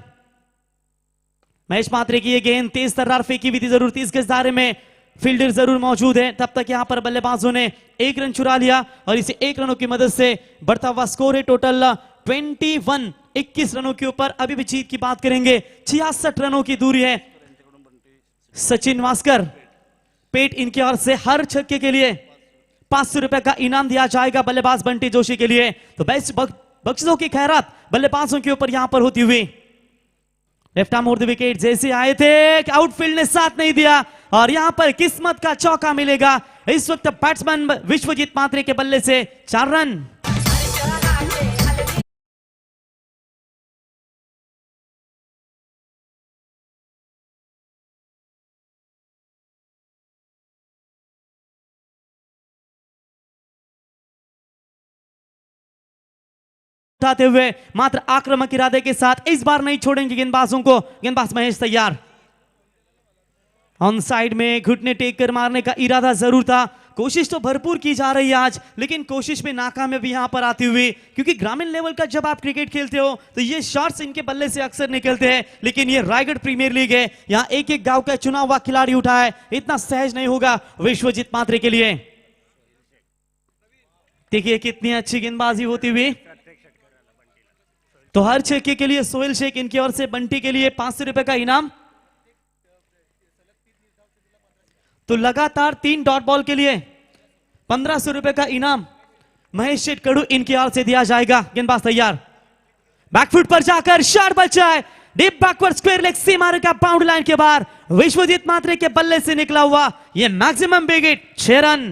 महेश मात्रे की यह गेंद तेज तर्रार फेंकी हुई थी, जरूर 30 गज दायरे में फील्डर जरूर मौजूद है। तब तक यहां पर बल्लेबाजों ने 1 रन चुरा लिया और इसे 1 रनों की मदद से बढ़ता हुआ स्कोर है टोटल 21, 21 रनों के ऊपर। अभी भी जीत की बात करेंगे, 66 रनों की दूरी है। सचिन वास्कर, पेट इनकी ओर से हर छक्के के लिए 500 रुपए का इनाम दिया जाएगा बल्लेबाज बंटी जोशी के लिए। तो बेस्ट बख्शिशों की खैरात बल्लेबाजों के ऊपर यहां पर होती हुई left arm over the wicket जैसे आए थे, आउटफील्ड ने साथ नहीं दिया और यहां पर किस्मत का चौका मिलेगा। इस वक्त बैट्समैन विश्वजीत मात्रे के बल्ले से 4 रन। उठाते हुए मात्र आक्रामक इरादे के साथ इस बार नहीं छोड़ेंगे गेंदबाजों को। गेंदबाज महेश तैयार, ऑन साइड में घुटने टेक कर मारने का इरादा जरूर था। कोशिश तो भरपूर की जा रही है आज, लेकिन कोशिश में नाकामयाबी यहां पर आती हुई, क्योंकि ग्रामीण लेवल का जब आप क्रिकेट खेलते हो तो ये शॉट्स इनके बल्ले से अक्सर निकलते हैं। लेकिन ये रायगढ़ प्रीमियर लीग है, यहां एक एक गांव का चुना हुआ खिलाड़ी उठा है, इतना सहज नहीं होगा विश्वजीत मात्रे के लिए। देखिए कितनी अच्छी गेंदबाजी होती हुई। तो हर छक्के के लिए सोहेल शेख, इनकी ओर से बंटी के लिए 500 रुपए का इनाम। तो लगातार 3 डॉट बॉल के लिए 1500 रुपए का इनाम महेश शेठ कड़ू इनकी ओर से दिया जाएगा। गेंदबाज तैयार, बैकफुट पर जाकर शॉट बचा है, डीप बैकवर्ड स्क्वायर लेग सीमा का बाउंड लाइन के बाहर विश्वजीत मात्रे के बल्ले से निकला हुआ यह मैक्सिमम बिग हिट 6 रन।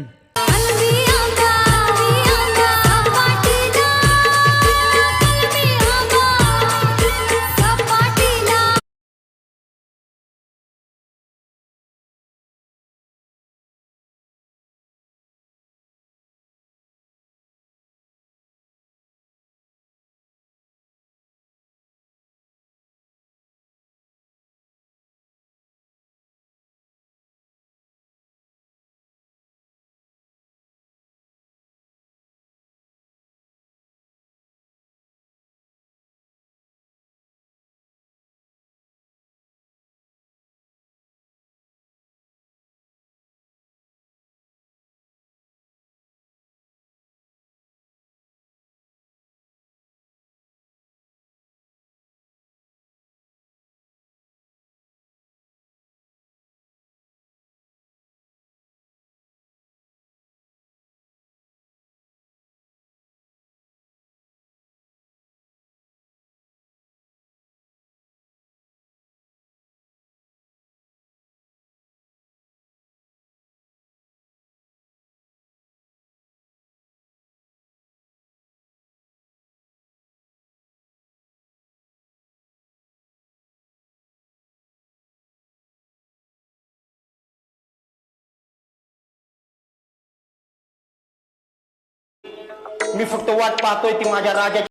मी फक्त वाट पाहतोय ती माझ्या राजा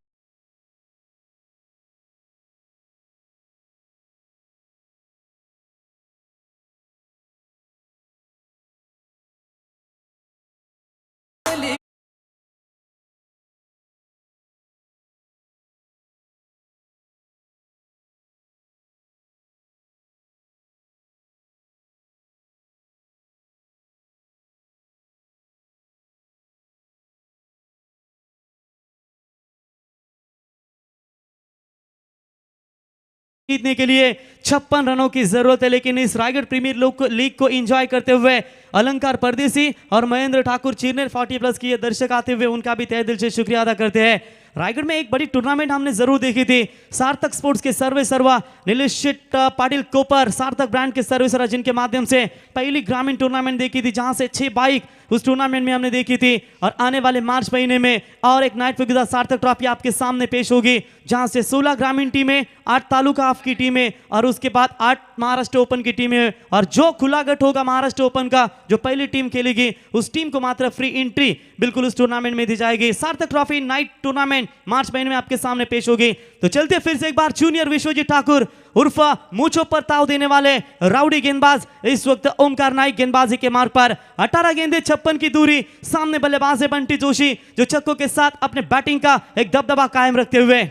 जीतने के लिए 56 रनों की जरूरत है, लेकिन इस रायगढ़ प्रीमियर लीग को एंजॉय करते हुए अलंकार परदेसी और महेंद्र ठाकुर चिरनेर 40+ की ये दर्शक आते हुए उनका भी तहे दिल से शुक्रिया अदा करते हैं। रायगढ़ में एक बड़ी टूर्नामेंट हमने जरूर देखी थी, सार्थक स्पोर्ट्स के सर्वे सर्वा नीलेश पाटिल कोपर सार्थक ब्रांड के सर्वे सर्वा, जिनके माध्यम से पहली ग्रामीण टूर्नामेंट देखी थी, जहां से 6 बाइक उस टूर्नामेंट में हमने देखी थी। और आने वाले मार्च महीने में और एक नाइट फॉर सार्थक ट्रॉफी आपके सामने पेश होगी, जहां से 16 ग्रामीण टीमें, 8 तालुका हाफ की टीमें और उसके बाद 8 महाराष्ट्र ओपन की टीमें, और जो खुला गट होगा महाराष्ट्र ओपन का, जो पहली टीम खेलेगी उस टीम को मात्र फ्री एंट्री बिल्कुल उस टूर्नामेंट में दी जाएगी। सार्थक ट्रॉफी नाइट टूर्नामेंट मार्च महीने में आपके सामने पेश होगी। तो चलते फिर से एक बार जूनियर विश्वजीत ठाकुर उर्फ मूंछों पर ताव देने वाले राउडी गेंदबाज इस वक्त ओमकार नाइक गेंदबाजी के मार्ग पर, 18 गेंदे 56 की दूरी, सामने बल्लेबाज है बंटी जोशी, जो छक्कों के साथ अपने बैटिंग का एक दबदबा कायम रखते हुए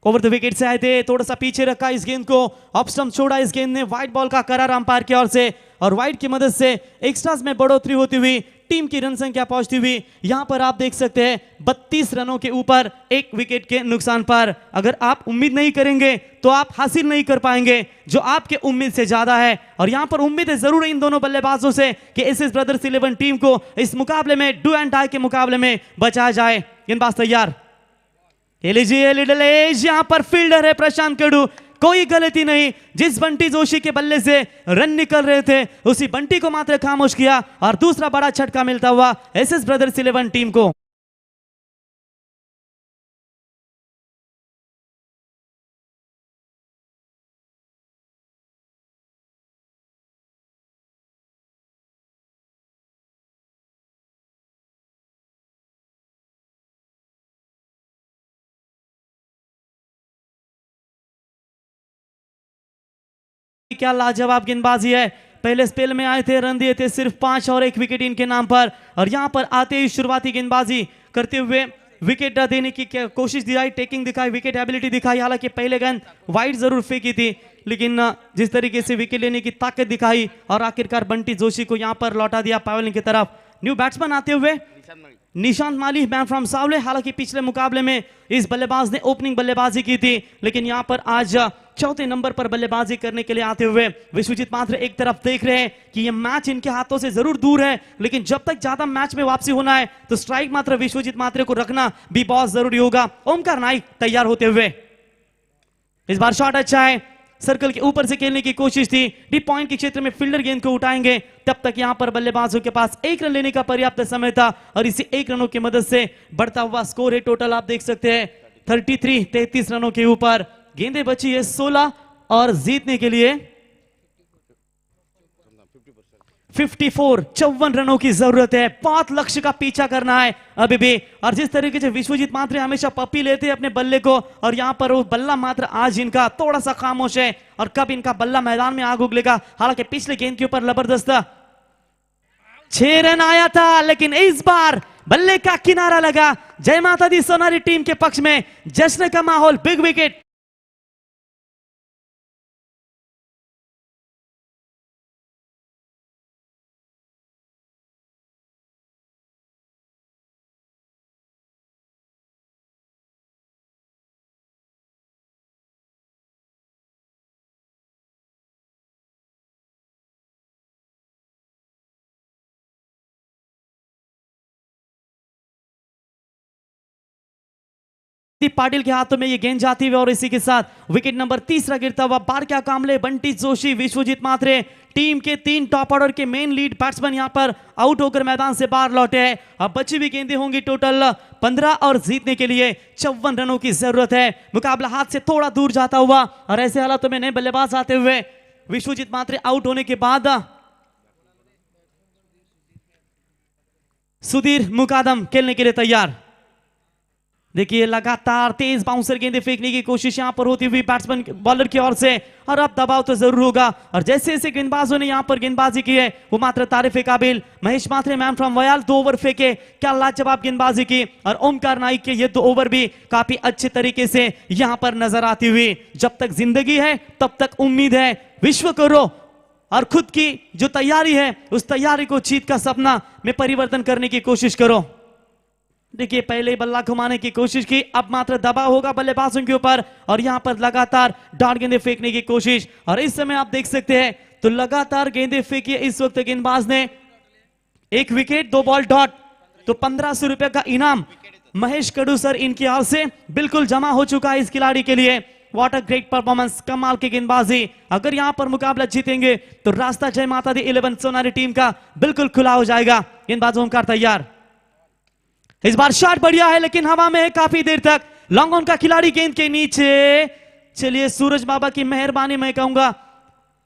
ओवर द विकेट से आए थे। थोड़ा सा पीछे रखा इस गेंद को, ऑफ स्टंप छोड़ा इस गेंद ने, व्हाइट बॉल का करार अंपायर की ओर से, और व्हाइट की मदद से एक्स्ट्रास में बढ़ोतरी होती हुई टीम की रन संख्या पहुंचती हुई यहां पर आप देख सकते हैं 32 रनों के ऊपर 1 विकेट के नुकसान पर। अगर आप उम्मीद नहीं करेंगे तो आप हासिल नहीं कर पाएंगे जो आपके उम्मीद से ज्यादा है, और यहां पर उम्मीद है जरूर इन दोनों बल्लेबाजों से कि एसएस ब्रदर्स 11 टीम को इस मुकाबले में डू एंड डाई के मुकाबले में बचाया जाए। गेंदबाज तैयार, लीजिए लिटिल एज, यहां पर फील्डर है प्रशांत कडू, कोई गलती नहीं, जिस बंटी जोशी के बल्ले से रन निकल रहे थे उसी बंटी को मात्र खामोश किया, और दूसरा बड़ा झटका मिलता हुआ एसएस ब्रदर्स 11 टीम को। क्या लाजवाब गेंदबाजी है, पहले स्पेल में आए थे, रन दिए थे सिर्फ 5 और 1 विकेट इनके नाम पर, और यहां पर आते ही शुरुआती गेंदबाजी करते हुए विकेट देने की कोशिश दिखाई, टेकिंग दिखाई, विकेट एबिलिटी दिखाई। हालांकि पहले गेंद वाइड जरूर फेंकी थी, लेकिन जिस तरीके से विकेट लेने की ताकत दिखाई और आखिरकार बंटी जोशी को यहां पर लौटा दिया पावेलिंग की तरफ। न्यू बैट्समैन आते हुए निशांत माली, मैन फ्रॉम सावले। हालांकि पिछले मुकाबले में इस बल्लेबाज ने ओपनिंग बल्लेबाजी की थी, लेकिन यहां पर आज चौथे नंबर पर बल्लेबाजी करने के लिए आते हुए विश्वजीत मात्र एक तरफ देख रहे हैं कि यह मैच इनके हाथों से जरूर दूर है, लेकिन जब तक ज्यादा मैच में वापसी होना है तो स्ट्राइक मात्र विश्वजीत मात्र को रखना भी बहुत जरूरी होगा। ओमकार नाइक तैयार होते हुए, इस बार शॉट अच्छा है, सर्कल के ऊपर से खेलने की कोशिश थी, डीप पॉइंट के क्षेत्र में फील्डर गेंद को उठाएंगे, तब तक यहां पर बल्लेबाजों के पास 1 रन लेने का पर्याप्त समय था, और इसी 1 रनों की मदद से बढ़ता हुआ स्कोर है टोटल आप देख सकते हैं 33 रनों के ऊपर। गेंदें बची है 16 और जीतने के लिए 54 रनों की जरूरत है। 5 लक्ष्य का पीछा करना है अभी भी, और जिस तरीके से विश्वजीत मात्र हमेशा पप्पी लेते हैं अपने बल्ले को, और यहां पर वो बल्ला मात्र आज इनका थोड़ा सा खामोश है, और कब इनका बल्ला मैदान में आग उगलेगा। हालांकि पिछले गेंद के ऊपर जबरदस्त 6 रन आया था, लेकिन इस बार बल्ले का किनारा लगा। जय माता दी सोनारी टीम के पक्ष में जश्न का माहौल, बिग विकेट। पाटिल के हाथों में ये गेंद जाती हुई, और इसी के साथ विकेट नंबर 3 गिरता हुआ। बारक्या कामले, बंटी जोशी, विश्वजीत मात्रे, टीम के 3 टॉप ऑर्डर के मेन लीड बैट्समैन यहां पर आउट होकर मैदान से बाहर लौटे हैं। अब बची हुई गेंदें होंगी टोटल 15, और जीतने के लिए 54 रनों की जरूरत है। मुकाबला हाथ से थोड़ा दूर जाता हुआ, और ऐसे हालातों में नए बल्लेबाज आते हुए विश्वजीत मात्रे आउट होने के बाद सुधीर मुकादम खेलने के लिए तैयार। देखिए लगातार तेज बाउंसर गेंदें फेंकने की कोशिश यहां पर होती हुई बैट्समैन बॉलर की ओर से, और अब दबाव तो जरूर होगा, और जैसे जैसे गेंदबाजों ने यहां पर गेंदबाजी की है वो मात्र तारीफ काबिल। Mahesh Mhatre, man from वयाल, 2 over फेंके, क्या लाजवाब गेंदबाजी की, और ओमकार नाइक के ये 2 ओवर भी काफी अच्छे तरीके से यहां पर नजर आती हुई। जब तक जिंदगी है तब तक उम्मीद है, विश्व करो, और खुद की जो तैयारी है उस तैयारी को जीत का सपना में परिवर्तन करने की कोशिश करो। देखिए पहले ही बल्ला घुमाने की कोशिश की, अब मात्र दबाव होगा बल्लेबाजों के ऊपर और यहां पर लगातार डॉट गेंदे फेंकने की कोशिश। और इस समय आप देख सकते हैं तो लगातार गेंदे फेंकी इस वक्त गेंदबाज ने। 1 विकेट 2 बॉल डॉट, तो 1500 रुपए का इनाम महेश कडू सर इनकी ओर से बिल्कुल जमा हो चुका है इस खिलाड़ी के लिए। व्हाट अ ग्रेट परफॉर्मेंस, कमाल की गेंदबाजी। अगर यहां पर मुकाबला जीतेंगे तो रास्ता जय माता दी 11 सोनारी टीम का बिल्कुल खुला हो जाएगा। गेंदबाज ओमकार तैयार, इस बार शॉट बढ़िया है लेकिन हवा में है काफी देर तक। लॉन्ग ऑन का खिलाड़ी गेंद के नीचे। चलिए सूरज बाबा की मेहरबानी मैं कहूंगा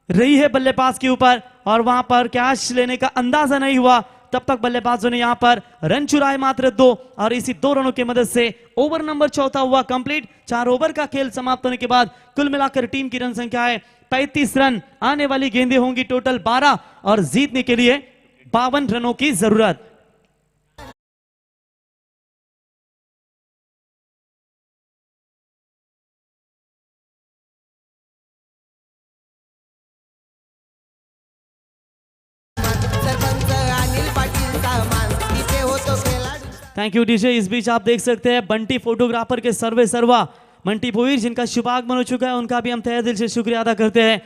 रही है बल्लेबाज के ऊपर और वहां पर कैच लेने का अंदाजा नहीं हुआ। तब तक बल्लेबाजों ने यहां पर रन चुराए मात्र 2 और इसी 2 रनों की मदद से ओवर नंबर 4 हुआ कंप्लीट। 4 ओवर का खेल समाप्त होने के बाद कुल मिलाकर टीम की रन संख्या है 35 रन। आने वाली गेंदें होंगी टोटल 12 और जीतने के लिए 52 रनों की जरूरत। सरपंच अनिल पाटीलचा मान इथे होतो खेळाडू। Thank you DJ. Is beach आप देख सकते हैं बंटी फोटोग्राफर के सर्वे सर्वा बंटी भोईर जिनका शुभागमन हो चुका है, उनका भी हम तहे दिल से शुक्रिया अदा करते हैं।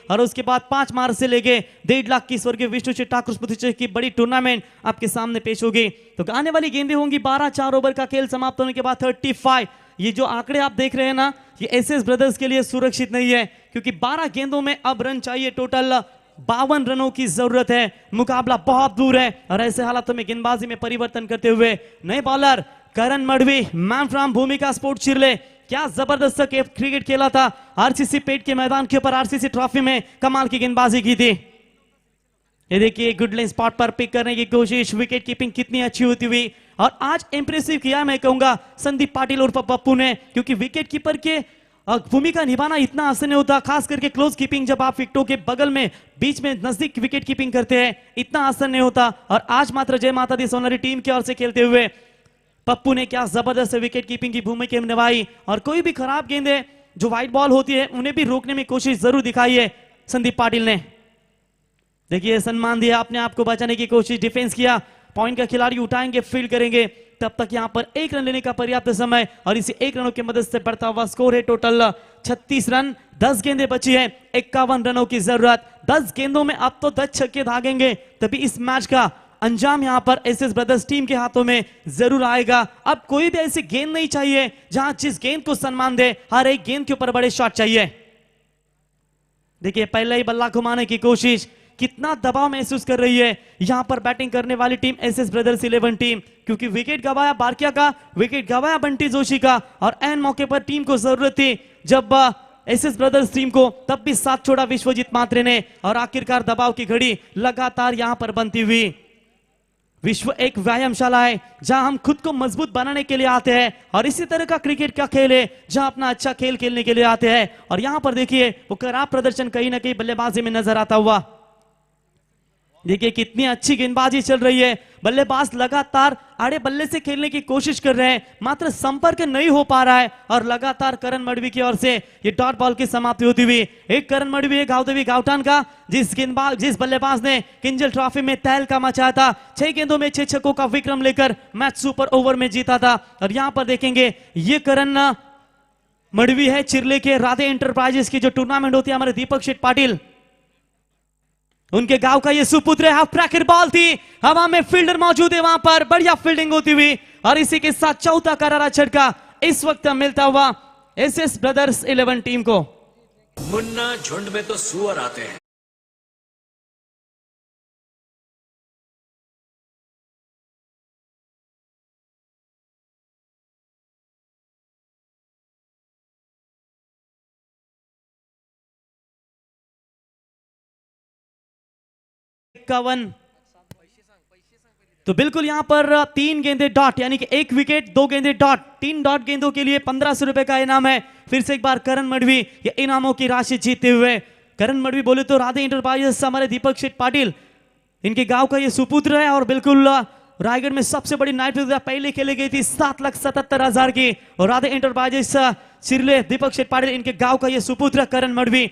और उसके बाद 5 मार्च से लेके 1.5 लाख की स्वर्गीय विष्णु ठाकुर स्मृति की बड़ी टूर्नामेंट आपके सामने पेश होगी। तो आने वाली गेंदें होंगी 12। 4 ओवर का खेल समाप्त होने के बाद 35। ये जो आंकड़े आप देख रहे हैं ना, ये एसएस ब्रदर्स के लिए सुरक्षित नहीं है क्योंकि 12 गेंदों में अब रन चाहिए। टोटल 52 रनों की जरूरत है। मुकाबला बहुत दूर है और ऐसे हालातों में गेंदबाजी में परिवर्तन करते हुए नए bowler Karan Madavi, man from भूमिका स्पोर्ट चिरले, क्या जबरदस्त क्रिकेट खेला था। आरसीसी पेट के मैदान के ऊपर आरसीसी ट्रॉफी में कमाल की गेंदबाजी की थी। ये देखिए गुड लाइन स्पॉट पर पिक करने की कोशिश, विकेट कीपिंग कितनी अच्छी होती हुई। और आज इंप्रेसिव किया मैं कहूंगा संदीप पाटिल और पप्पू ने, क्योंकि विकेट कीपर के भूमिका निभाना इतना आसान नहीं होता, खास करके क्लोज कीपिंग जब आप विकेटों के बगल में बीच में नजदीक विकेट कीपिंग करते हैं इतना आसान नहीं होता। और आज मात्र जय माता दी सोनारी टीम की ओर से खेलते हुए पप्पू ने क्या जबरदस्त विकेट कीपिंग की भूमिका निभाई। और कोई भी खराब गेंदें जो वाइट बॉल होती है उन्हें भी रोकने में कोशिश जरूर दिखाई है संदीप पाटिल ने। देखिए सम्मान दिया, अपने आप को बचाने की कोशिश, डिफेंस किया। पॉइंट का खिलाड़ी उठाएंगे, फील्ड करेंगे, तब तक यहां पर 1 रन लेने का पर्याप्त समय और इसी 1 रनों की मदद से बढ़ता हुआ स्कोर है टोटल 36 रन। 10 गेंदें बची है, 51 रनों की जरूरत। 10 गेंदों में अब तो 10 छक्के भागेंगे तभी इस मैच का अंजाम यहां पर एसएस ब्रदर्स टीम के हाथों में जरूर आएगा। अब कोई भी ऐसी गेंद नहीं चाहिए जहां जिस गेंद को सम्मान दे, हर एक गेंद के ऊपर बड़े शॉट चाहिए। देखिए पहले ही बल्ला घुमाने की कोशिश, कितना दबाव महसूस कर रही है यहां पर बैटिंग करने वाली टीम एसएस ब्रदर्स 11 टीम, क्योंकि विकेट गवाया बारकिया का, विकेट गवाया बंटी जोशी का और एन मौके पर टीम को जरूरत थी जब एसएस ब्रदर्स टीम को, तब भी साथ छोड़ा विश्वजीत मात्रे ने। और आखिरकार दबाव की घड़ी लगातार यहां पर बनती हुई। विश्व एक व्यायामशाला है जहां हम खुद को मजबूत बनाने के लिए आते हैं और इसी तरह का क्रिकेट का खेल है जहां अपना अच्छा खेल खेलने के लिए आते हैं। और यहां पर देखिए वो खराब प्रदर्शन कहीं ना कहीं बल्लेबाजी में नजर आता हुआ। देखिए कितनी अच्छी गेंदबाजी चल रही है, बल्लेबाज लगातार आड़े बल्ले से खेलने की कोशिश कर रहे हैं, मात्र संपर्क नहीं हो पा रहा है। और लगातार करण मडवी की ओर से ये डॉट बॉल की समाप्ति होती हुई। एक करण मडवी है गावदेवी गावटान का, जिस बल्लेबाज ने किंजल ट्रॉफी में तहलका मचाया था, 6 गेंदों में 6 छक्कों का विक्रम लेकर मैच सुपर ओवर में जीता था। और यहां पर देखेंगे ये करण मडवी है चिरले के राधे एंटरप्राइजेस की जो टूर्नामेंट होती है, हमारे दीपक शेठ पाटिल उनके गांव का ये सुपुत्र है। हाफ क्रैकर बॉल थी, हवा में फील्डर मौजूद है वहां पर, बढ़िया फील्डिंग होती हुई। और इसी के साथ चौथा करारा छक्का इस वक्त मिलता हुआ एसएस ब्रदर्स 11 टीम को। मुन्ना झुंड में तो सुअर आते हैं। तो बिल्कुल यहां पर 3 गेंदे डॉट, यानी कि 1 विकेट 2 गेंदे डॉट, 3 डॉट गेंदों के लिए 1500 रुपए का इनाम है। फिर से एक बार करण मडवी ये इनामों की राशि जीतते हुए। करण मडवी बोले तो राधे इंटरप्राइजेस हमारे दीपक शेठ पाटिल इनके गांव का ये सुपुत्र है और बिल्कुल रायगढ़ में सबसे बड़ी नाइट प्रतियोगिता पहले खेली गई थी 7,77,000 की, और राधे इंटरप्राइजेस चिरले दीपक शेठ पाटिल इनके गांव का ये सुपुत्र करण मडवी,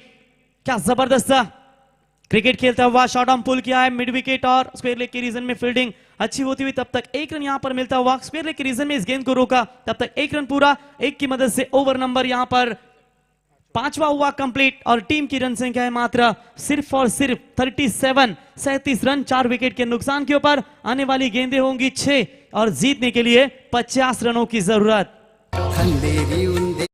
क्या जबरदस्त क्रिकेट खेलता हुआ शॉर्ट आर्म पुल किया है मिड विकेट और स्क्वायर लेग के रीजन में फील्डिंग अच्छी होती हुई, तब तक एक रन यहां पर मिलता हुआ, स्क्वायर लेग के रीजन में इस गेंद को रोका, तब तक एक रन पूरा, एक की मदद से ओवर नंबर यहां पर 5वां हुआ कंप्लीट, और टीम की रन संख्या है मात्र सिर्फ और सिर्फ 37 रन। 4 विकेट के नुकसान के ऊपर आने वाली गेंदें होंगी 6 और जीतने के लिए 50 रनों की जरूरत। अंधेरी उंदे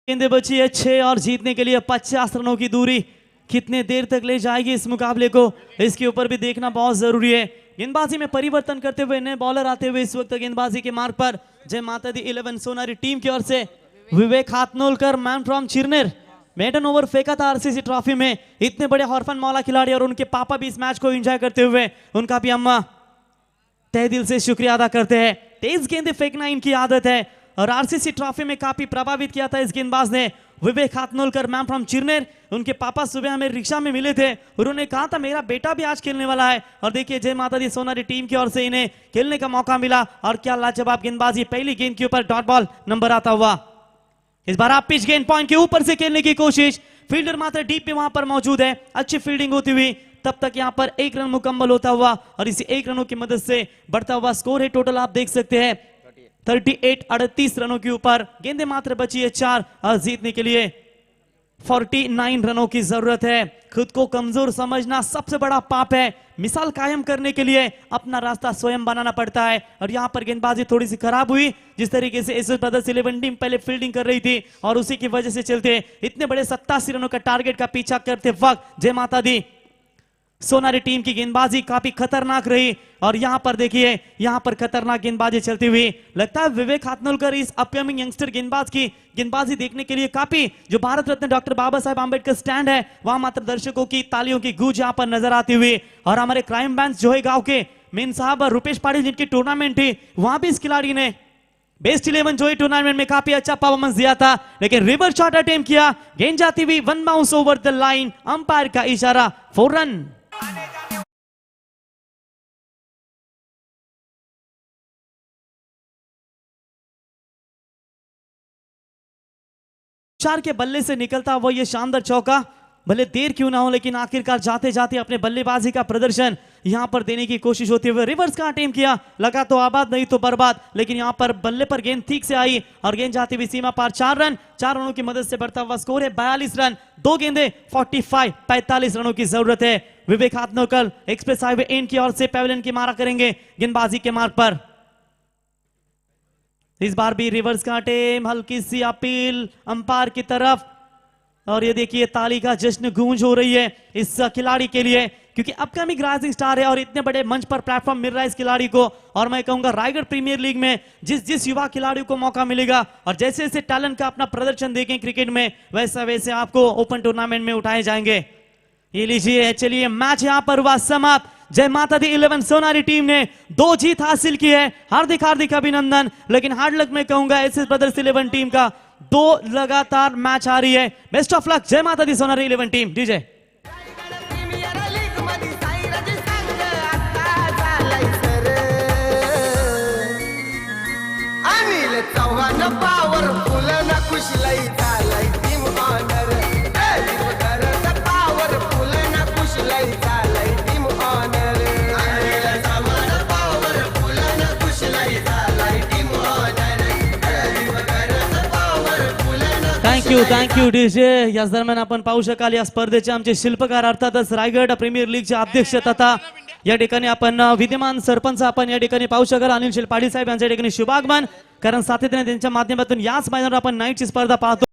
गेंदें बची है 6 और जीतने के लिए 50 रनों की दूरी कितने देर तक ले जाएगी इस मुकाबले को, इसके ऊपर भी देखना बहुत जरूरी है। गेंदबाजी में परिवर्तन करते हुए नए बॉलर आते हुए इस वक्त गेंदबाजी के मार्ग पर जय माता दी 11 सोनारी टीम की ओर से Vivek Hathnolkar, man from Chirner, maiden over फेंका था आरसीसी ट्रॉफी में। इतने बड़े हॉर्फन मौला खिलाड़ी और उनके पापा भी इस मैच को एंजॉय करते हुए, उनका भी हम तहे दिल से शुक्रिया अदा करते हैं। तेज गेंदें फेंकना इनकी आदत है और आरसीसी ट्रॉफी में काफी प्रभावित किया था इस गेंदबाज ने। विवेक हाथनोलकर, मैन फ्रॉम चिरनेर, उनके पापा सुबह हमें रिक्शा में मिले थे, उन्होंने कहा था मेरा बेटा भी आज खेलने वाला है, और देखिए जय माता दी सोनारी टीम की ओर से इन्हें खेलने का मौका मिला और क्या लाजवाब गेंदबाजी, पहली गेंद के ऊपर डॉट बॉल नंबर आता हुआ। इस बार आप पिच गेंद पॉइंट के ऊपर से खेलने की कोशिश, फील्डर मात्र डीप में वहां पर मौजूद है, अच्छी फील्डिंग होती हुई, तब तक यहां पर 1 रन मुकम्मल होता हुआ और इसी 1 रनों की मदद से बढ़ता हुआ स्कोर है टोटल आप देख सकते हैं 38 रनों के ऊपर। गेंदें मात्र बची है 4 और जीतने के लिए 49 रनों की जरूरत है। खुद को कमजोर समझना सबसे बड़ा पाप है, मिसाल कायम करने के लिए अपना रास्ता स्वयं बनाना पड़ता है, और यहां पर गेंदबाजी थोड़ी सी खराब हुई, जिस तरीके से एसएस ब्रदर्स 11 टीम पहले फील्डिंग कर रही थी और उसी की वजह से चलते इतने बड़े 87 रनों का टारगेट का पीछा करते वक्त जय माता दी सोनारी टीम की गेंदबाजी काफी खतरनाक रही, और यहां पर देखिए यहां पर खतरनाक गेंदबाजी चलती हुई। लगता है विवेक हाथनोलकर इस अपकमिंग यंगस्टर गेंदबाज की गेंदबाजी देखने के लिए काफी, जो भारत रत्न डॉक्टर बाबा साहेब आंबेडकर स्टैंड है वहां मात्र दर्शकों की तालियों की गूंज यहां पर नजर आती हुई। और हमारे क्राइम बैंड जो है गांव के मेन साहब रुपेश पाटिल जिनकी टूर्नामेंट थी, वहां भी इस खिलाड़ी ने बेस्ट 11 जो टूर्नामेंट में काफी अच्छा परफॉर्मेंस दिया था, लेकिन रिवर्स शॉट अटेम्प्ट किया, गेंद जाती हुई 1 bounce over the line, umpire का इशारा 4 रन। 4 के बल्ले से निकलता वो ये शानदार चौका, भले देर क्यों ना हो लेकिन आखिरकार जाते जाते अपने बल्लेबाजी का प्रदर्शन यहां पर देने की कोशिश होती हुई रिवर्स का अटेम्प्ट किया, लगा तो आबाद नहीं तो बर्बाद, लेकिन यहां पर बल्ले पर गेंद ठीक से आई और गेंद जाती हुई सीमा पार 4 रन। 4 रनों की मदद से बढ़ता हुआ स्कोर है 42 रन, 2 गेंदें 45 रनों की जरूरत है। विवेक हाथनोलकर एक्सप्रेस हाईवे एंड की ओर से पेविलियन की मारा करेंगे गेंदबाजी के मार्ग पर। इस बार भी रिवर्स का अटेम्प्ट, हल्की सी अपील अंपायर की तरफ, और ये देखिए ताली का जश्न गूंज हो रही है इस खिलाड़ी के लिए, क्योंकि अपकमिंग राइजिंग स्टार है और इतने बड़े मंच पर प्लेटफॉर्म मिल रहा है इस खिलाड़ी को। और मैं कहूंगा रायगढ़ प्रीमियर लीग में जिस युवा खिलाड़ी को मौका मिलेगा और जैसे जैसे टैलेंट का अपना प्रदर्शन देखें क्रिकेट में, वैसा वैसे आपको ओपन टूर्नामेंट में उठाए जाएंगे। ये लीजिए, चलिए मैच यहां पर हुआ समाप्त। जय माता दी 11 सोनारी टीम ने 2 जीत हासिल की है, हार्दिक हार्दिक अभिनंदन। लेकिन हार्ड लक में कहूंगा एसएस ब्रदर्स 11 टीम का 2 लगातार मैच आ रही है। Best of luck Jai Mata Di Sonari 11 team. DJ premier league मध्ये साईराज संघ आता झालाय सर, अनिल चव्हाण पॉवरफुल ना कुशलाई झालाय टीम ऑनर, पॉवरफुल ना कुशलाई झालाय team owner, Anil Chavan powerful ना कुशलाई झालाय team owner, thank you DJ. याच दरम्यान आपण पाहू शकाल या स्पर्धेचे आमचे शिल्पकार अर्थातच रायगड प्रीमियर लीगचे अध्यक्ष तथा या ठिकाणी आपण विद्यमान सरपंच आपण या ठिकाणी पाहू शकाल अनिल शेठ पाटील साहेब यांच्या ठिकाणी शुभागमन, कारण सातत्याने त्यांच्या माध्यमातून याच मैदानावर आपण नाईटची स्पर्धा पाहतो।